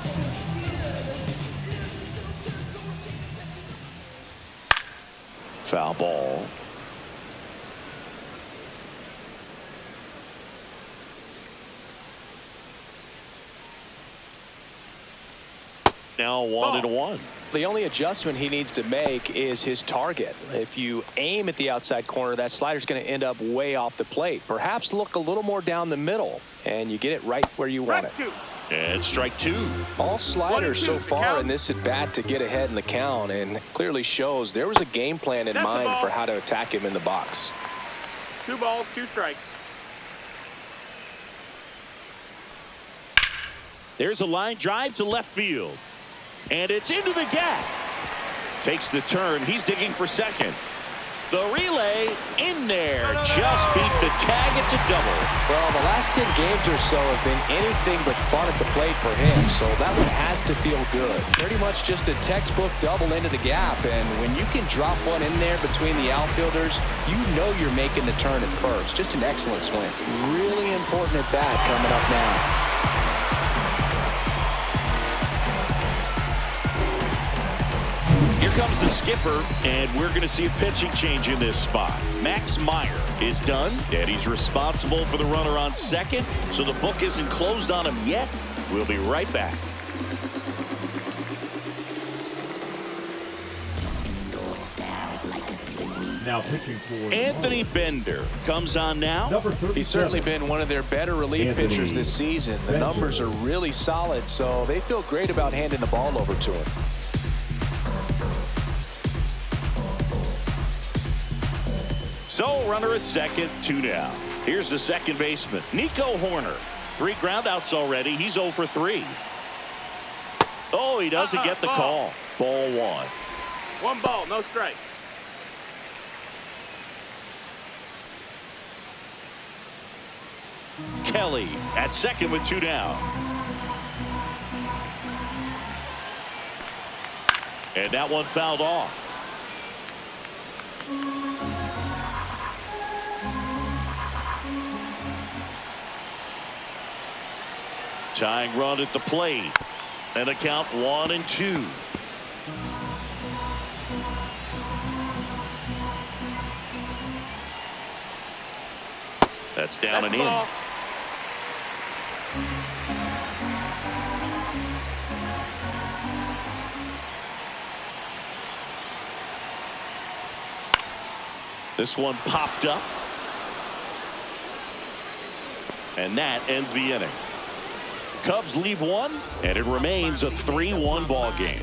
Foul ball. Now 1-1. The only adjustment he needs to make is his target. If you aim at the outside corner, that slider's going to end up way off the plate. Perhaps look a little more down the middle, and you get it right where you want it. And strike two. All sliders so far in this at bat to get ahead in the count, and clearly shows there was a game plan in mind for how to attack him in the box. 2 balls, 2 strikes. There's a line drive to left field. And it's into the gap. Takes the turn. He's digging for second. The relay in there. Just beat the tag. It's a double. Well, the last 10 games or so have been anything but fun at the plate for him, so that one has to feel good. Pretty much just a textbook double into the gap, and when you can drop one in there between the outfielders, you know you're making the turn at first. Just an excellent swing. Really important at bat coming up now. Here comes the skipper, and we're going to see a pitching change in this spot. Max Meyer is done, and he's responsible for the runner on second, so the book isn't closed on him yet. We'll be right back. Now pitching for Anthony Bender comes on now. He's certainly been one of their better relief pitchers this season. The numbers are really solid, so they feel great about handing the ball over to him. So, runner at second, 2 down. Here's the second baseman, Nico Horner. 3 groundouts already. He's 0 for 3. Oh, he doesn't get the call. Ball 1. 1 ball, no strikes. Kelly at second with 2 down. And that one fouled off. Tying run at the plate. And a count 1-2. That's down and in. This one popped up. And that ends the inning. Cubs leave 1, and it remains a 3-1 ball game.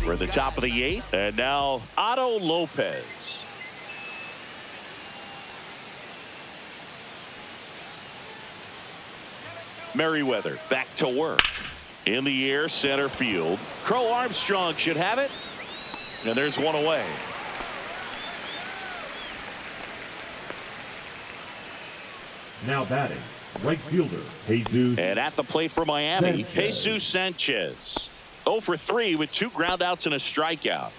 We're at the top of the 8th, and now Otto Lopez. Merriweather back to work. In the air, center field. Crow Armstrong should have it. And there's one away. Now batting, right fielder, Jesus. And at the plate for Miami, Sanchez. Jesus Sanchez. 0 for 3 with 2 groundouts and a strikeout.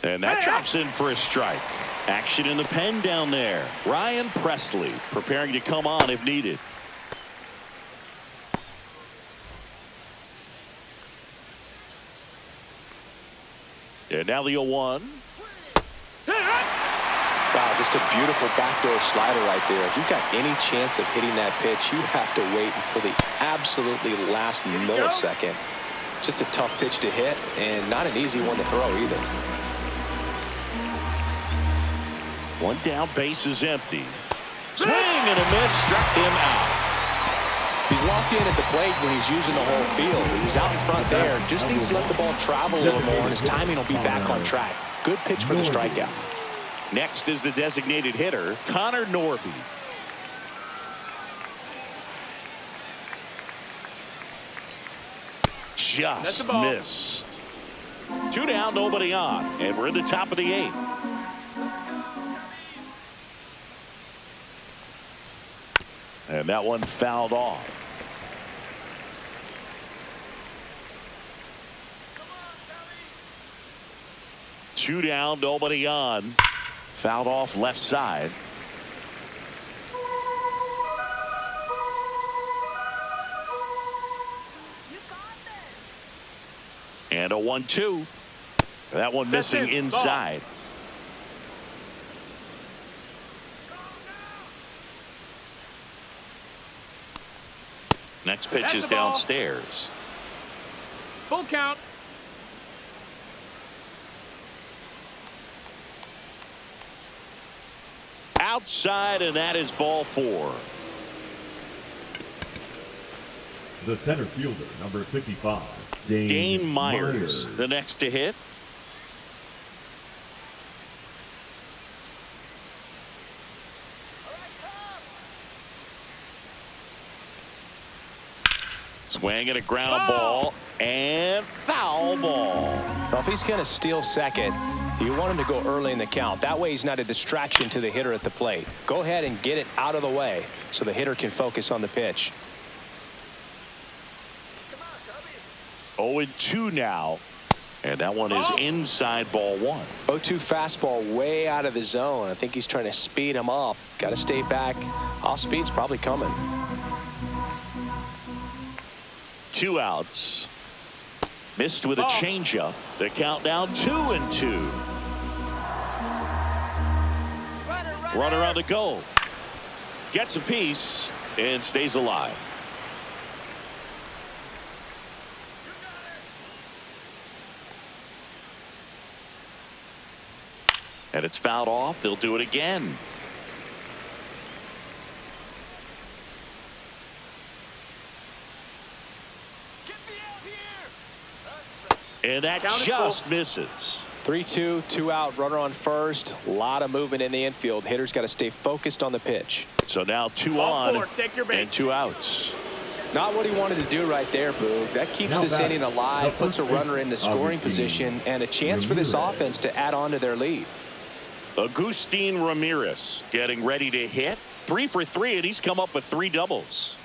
And that drops in for a strike. Action in the pen down there. Ryan Presley preparing to come on if needed. And now the 0-1. Wow, just a beautiful backdoor slider right there. If you've got any chance of hitting that pitch, you have to wait until the absolutely last millisecond. Just a tough pitch to hit, and not an easy one to throw either. 1 down, base is empty. Swing and a miss, struck him out. He's locked in at the plate when he's using the whole field. He was out in front there. Just needs to let the ball travel a little more, and his timing will be back on track. Good pitch for the strikeout. Next is the designated hitter, Connor Norby. Just missed. 2 down, nobody on, and we're in the top of the 8th. And that one fouled off. Two down, nobody on. Fouled off left side. And a 1-2. That one missing inside. Next pitch That's is the ball. downstairs. Full count. Outside, and that is ball 4. The center fielder, number 55, Dane Myers, the next to hit. Swing and a ground ball and foul ball. Well, if he's going to steal second, you want him to go early in the count. That way he's not a distraction to the hitter at the plate. Go ahead and get it out of the way so the hitter can focus on the pitch. 0-2 now. And that one is inside ball 1. 0-2 fastball way out of the zone. I think he's trying to speed him up. Got to stay back. Off speed's probably coming. 2 outs. Missed with a changeup. The count down 2-2. Runner on the go. Gets a piece and stays alive. And it's fouled off. They'll do it again. And that just misses. 3-2, 2 out, runner on first. A lot of movement in the infield. Hitter's got to stay focused on the pitch. So now 2 on and 2 outs. Not what he wanted to do right there, Boog. That keeps this inning alive, puts a runner in the scoring position, and a chance for this offense to add on to their lead. Agustin Ramirez getting ready to hit. 3 for 3, and he's come up with 3 doubles.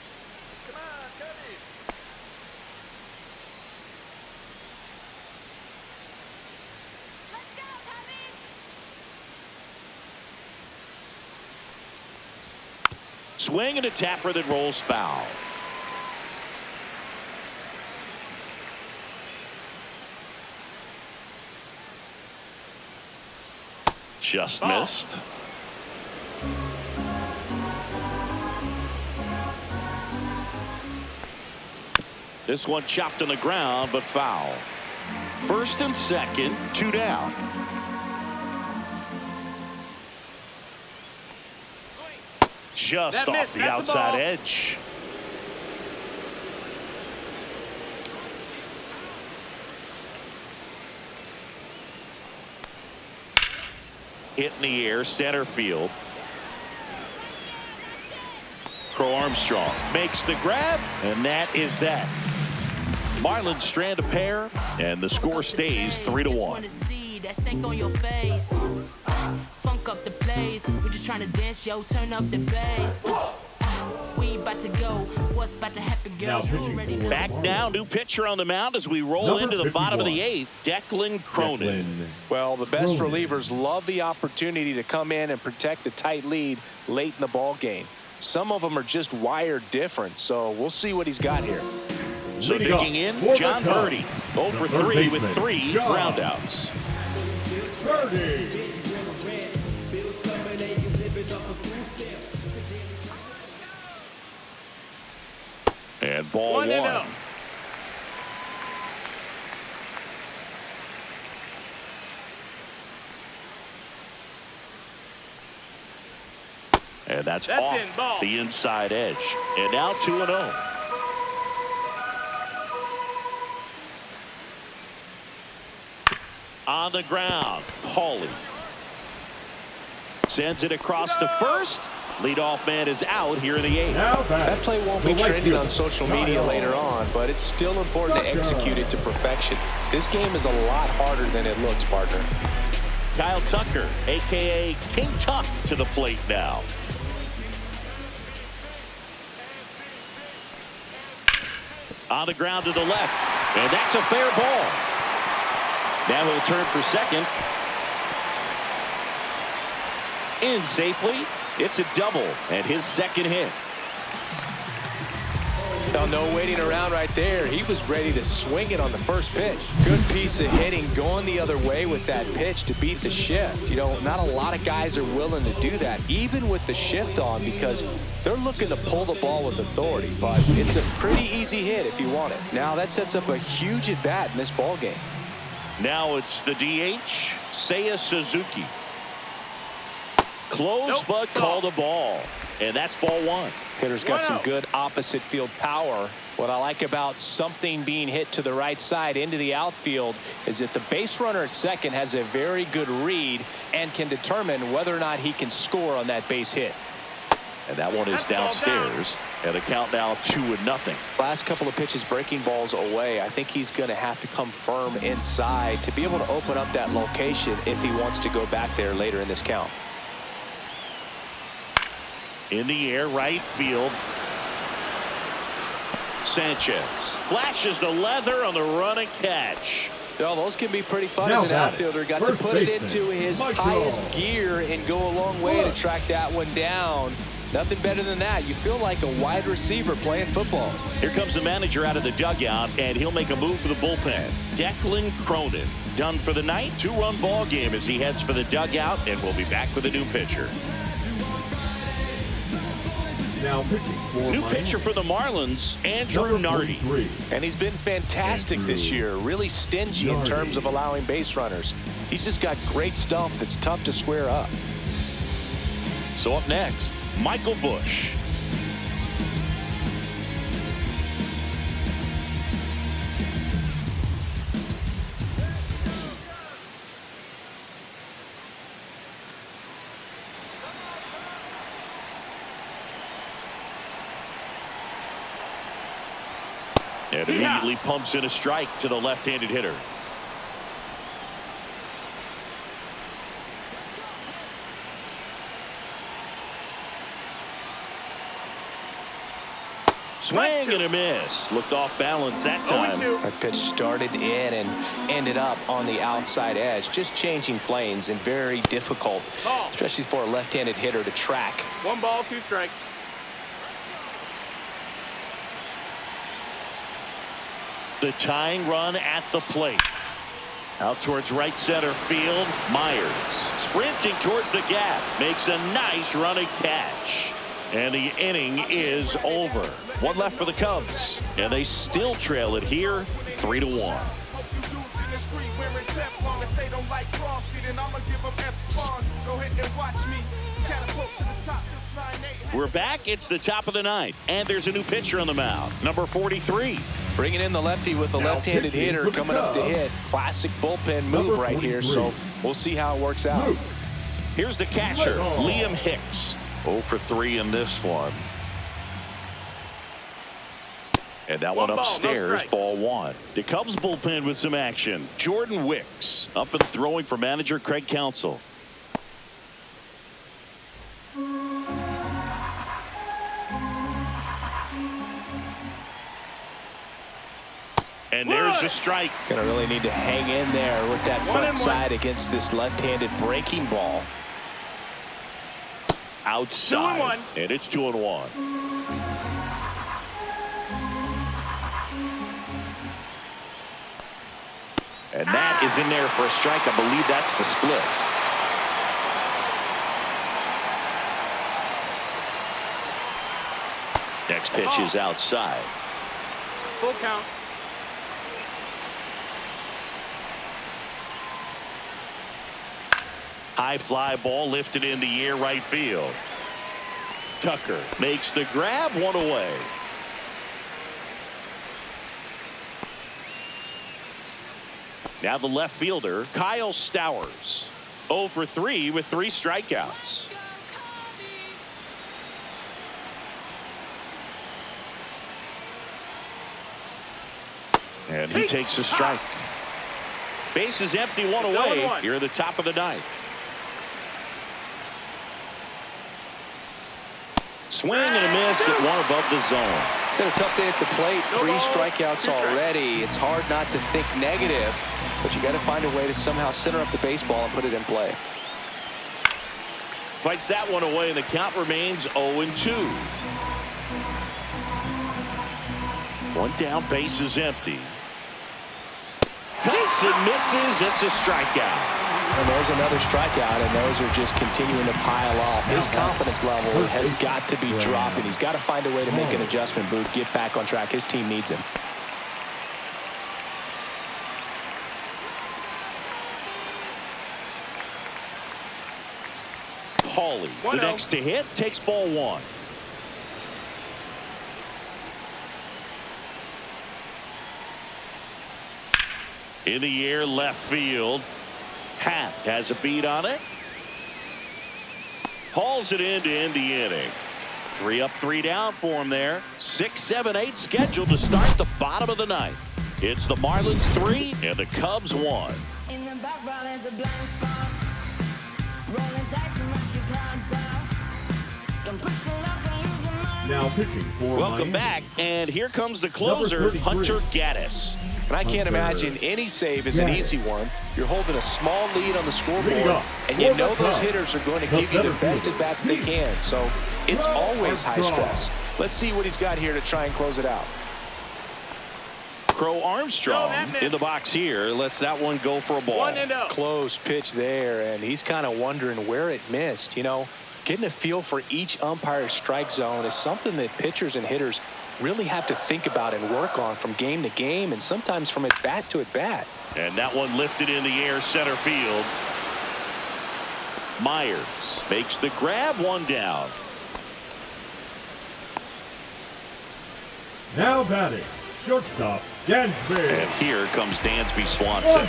Swing and a tapper that rolls foul. Just missed. This one chopped on the ground, but foul. First and second, 2 down. Just off the outside edge. Hit in the air, center field. Crow Armstrong makes the grab, and that is that. Marlins strand a pair, and the score stays 3-1. That stank on your face. Funk up the place. We just trying to dance, yo. Turn up the bass. We about to go. What's about to happen, girl? You already know. Back now, new pitcher on the mound as we roll into the bottom of the 8th. Declan Cronin. Well, the best relievers love the opportunity to come in and protect a tight lead late in the ball game. Some of them are just wired different, so we'll see what he's got here. So digging in, John Birdie, 0 for 3 with 3 groundouts. Birdie. And ball 1. And that's off the inside edge. And now 2-0. On the ground, Paulie sends it across to first. Leadoff man is out here in the 8th. That play won't be trending on social media later on, but it's still important to execute it to perfection. This game is a lot harder than it looks, partner. Kyle Tucker, a.k.a. King Tuck, to the plate now. On the ground to the left, and that's a fair ball. Now he'll turn for second. In safely. It's a double and his second hit. No waiting around right there. He was ready to swing it on the first pitch. Good piece of hitting going the other way with that pitch to beat the shift. You know, not a lot of guys are willing to do that, even with the shift on, because they're looking to pull the ball with authority. But it's a pretty easy hit if you want it. Now that sets up a huge at-bat in this ball game. Now it's the DH, Seiya Suzuki. Close, but called a ball. And that's ball one. Hitter's got some good opposite field power. What I like about something being hit to the right side into the outfield is that the base runner at second has a very good read and can determine whether or not he can score on that base hit. And that one is downstairs. And the count now 2-0. Last couple of pitches breaking balls away. I think he's going to have to come firm inside to be able to open up that location if he wants to go back there later in this count. In the air, right field. Sanchez flashes the leather on the running catch. Well, those can be pretty fun as an outfielder. Got to put it into his highest gear and go a long way to track that one down. Nothing better than that. You feel like a wide receiver playing football. Here comes the manager out of the dugout, and he'll make a move for the bullpen. Declan Cronin done for the night. 2-run ball game as he heads for the dugout, and we'll be back with a new pitcher. Now pitching for new pitcher for the Marlins, Andrew Nardi. And he's been fantastic this year. Really stingy in terms of allowing base runners. He's just got great stuff that's tough to square up. So up next, Michael Busch. And immediately pumps in a strike to the left-handed hitter. Swing and a miss. Looked off balance that time. That pitch started in and ended up on the outside edge. Just changing planes and very difficult, especially for a left-handed hitter to track. 1 ball, 2 strikes. The tying run at the plate. Out towards right center field. Myers sprinting towards the gap. Makes a nice running catch. And the inning is over. 1 left for the Cubs. And they still trail it here 3-1. We're back. It's the top of the ninth. And there's a new pitcher on the mound. Number 43. Bringing in the lefty with the left-handed hitter coming up to hit. Classic bullpen move right here. So we'll see how it works out. Here's the catcher, Liam Hicks. 0 for 3 in this one. And that one upstairs, ball 1. The Cubs bullpen with some action. Jordan Wicks up and throwing for manager Craig Counsell. And there's a strike. Gonna really need to hang in there with that front side against this left-handed breaking ball. Outside. And it's 2-1. And that is in there for a strike. I believe that's the split. Next pitch is outside. Full count. High fly ball lifted in the air right field. Tucker makes the grab, 1 away. Now the left fielder, Kyle Stowers. 0 for 3 with 3 strikeouts. And he takes a strike. Base is empty, 1 away. Here at the top of the ninth. Swing and a miss at 1 above the zone. It's had a tough day at the plate. 3 strikeouts already. It's hard not to think negative, but you got to find a way to somehow center up the baseball and put it in play. Fights that one away, and the count remains 0-2. One down, base is empty. Cuts and misses. It's a strikeout. And there's another strikeout, and those are just continuing to pile up. His confidence level has got to be dropping. He's got to find a way to make an adjustment, Boot, get back on track. His team needs him. Hawley, the next to hit, takes ball one. In the air, left field. Happ has a beat on it. Hauls it in to end the inning. 3 up, 3 down for him there. 6, 7, 8 scheduled to start the bottom of the ninth. It's the Marlins 3 and the Cubs 1. In the background is a blind spot. Rolling dice and rescue clouds out. Don't push the luck and lose the mind. Now pitching for Welcome Miami. back, and here comes the closer, Hunter Gaddis. And I can't imagine any save is an easy one. You're holding a small lead on the scoreboard, and you know those hitters are going to give you the best at-bats they can. So it's always high stress. Let's see what he's got here to try and close it out. Crow Armstrong in the box here. Lets that one go for a ball. 1-0. Close pitch there, and he's kind of wondering where it missed. You know, getting a feel for each umpire's strike zone is something that pitchers and hitters really have to think about and work on from game to game, and sometimes from at bat to at bat. And that one lifted in the air, center field. Myers makes the grab, one down. Now batting, shortstop, Dansby. And here comes Dansby Swanson.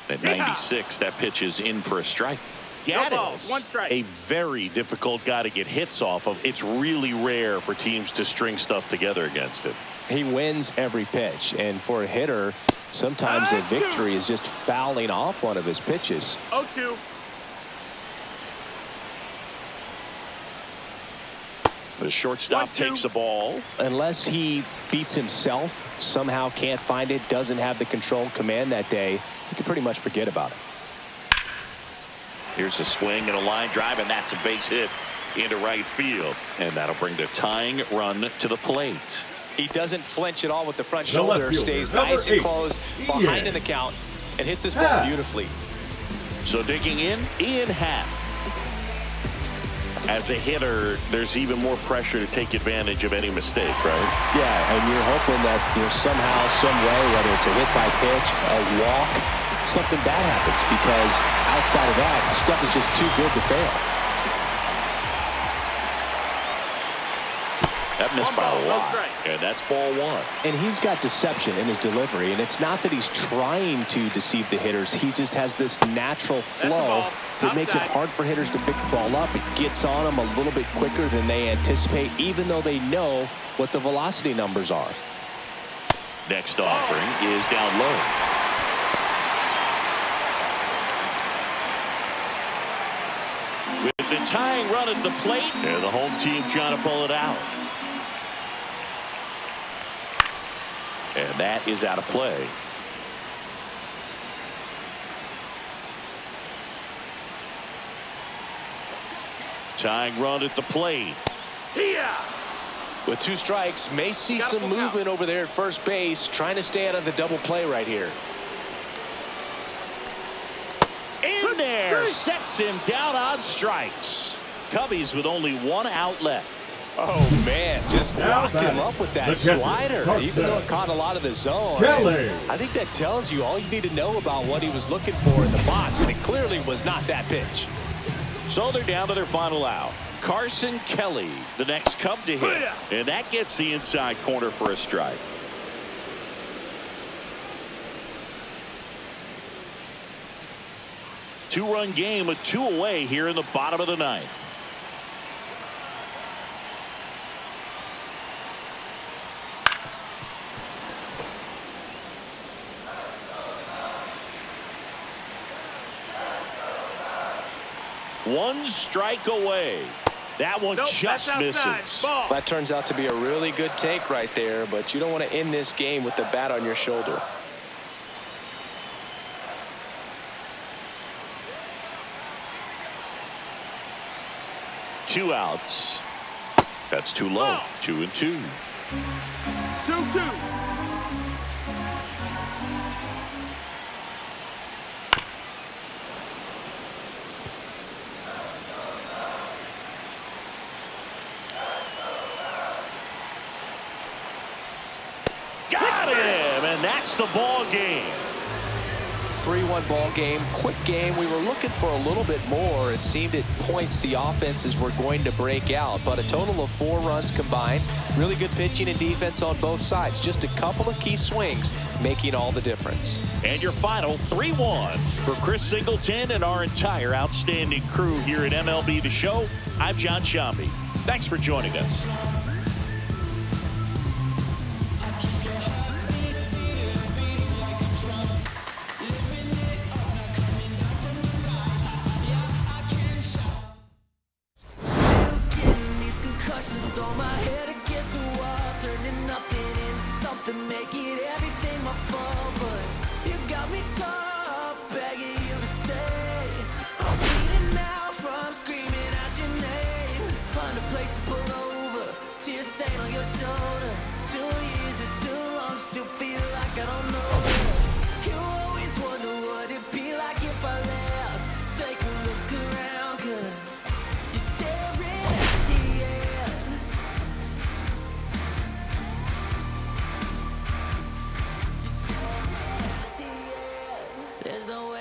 At 96, that pitch is in for a strike. No ball, Gaddis, 1 strike. a very difficult guy to get hits off of. It's really rare for teams to string stuff together against him. He wins every pitch, and for a hitter, sometimes a victory is just fouling off one of his pitches. 0-2. The shortstop takes the ball. Unless he beats himself, somehow can't find it, doesn't have the control command that day, you can pretty much forget about it. Here's a swing and a line drive, and that's a base hit into right field. And that'll bring the tying run to the plate. He doesn't flinch at all with the front The shoulder, left fielder, stays number nice and 8, closed Ian behind in the count, and hits this ball Happ. beautifully. So digging in, Ian Happ. As a hitter, there's even more pressure to take advantage of any mistake, right? Yeah, and you're hoping that somehow, some way, whether it's a hit by pitch, a walk, something bad happens, because outside of that, stuff is just too good to fail. That missed by a lot, and that's ball 1. And he's got deception in his delivery, and it's not that he's trying to deceive the hitters. He just has this natural flow that makes it hard for hitters to pick the ball up. It gets on them a little bit quicker than they anticipate, even though they know what the velocity numbers are. Next offering is down low. With the tying run at the plate, and the home team trying to pull it out. And that is out of play. Tying run at the plate. With 2 strikes, may see some movement over there at first base, trying to stay out of the double play right here. In there, sets him down on strikes. Cubbies with only 1 out left. Oh, man, just locked him up with that slider. Even though it caught a lot of the zone. I think that tells you all you need to know about what he was looking for in the box, and it clearly was not that pitch. So they're down to their final out. Carson Kelly, the next Cub to hit. And that gets the inside corner for a strike. Two-run game with 2 away here in the bottom of the ninth. One strike away. That one just misses. That turns out to be a really good take right there, but you don't want to end this game with the bat on your shoulder. 2 outs. That's too low. 2-2. 2-2. Got him, and that's the ball game. 3-1 ball game, quick game. We were looking for a little bit more. It seemed at points the offenses were going to break out, but a total of 4 runs combined. Really good pitching and defense on both sides. Just a couple of key swings making all the difference. And your final 3-1 for Chris Singleton and our entire outstanding crew here at MLB The Show. I'm John Shambi. Thanks for joining us. Throw my head against the wall, turning nothing into something, make it everything my fault. But you got me torn up, begging you to stay. I'm bleeding now from screaming out your name. Find a place to pull over, tear stain on your shoulder. 2 years is too long, still feel like I don't know you. You always wonder what it'd be like if I left. Take a look around, 'cause you're staring at the end. There's no way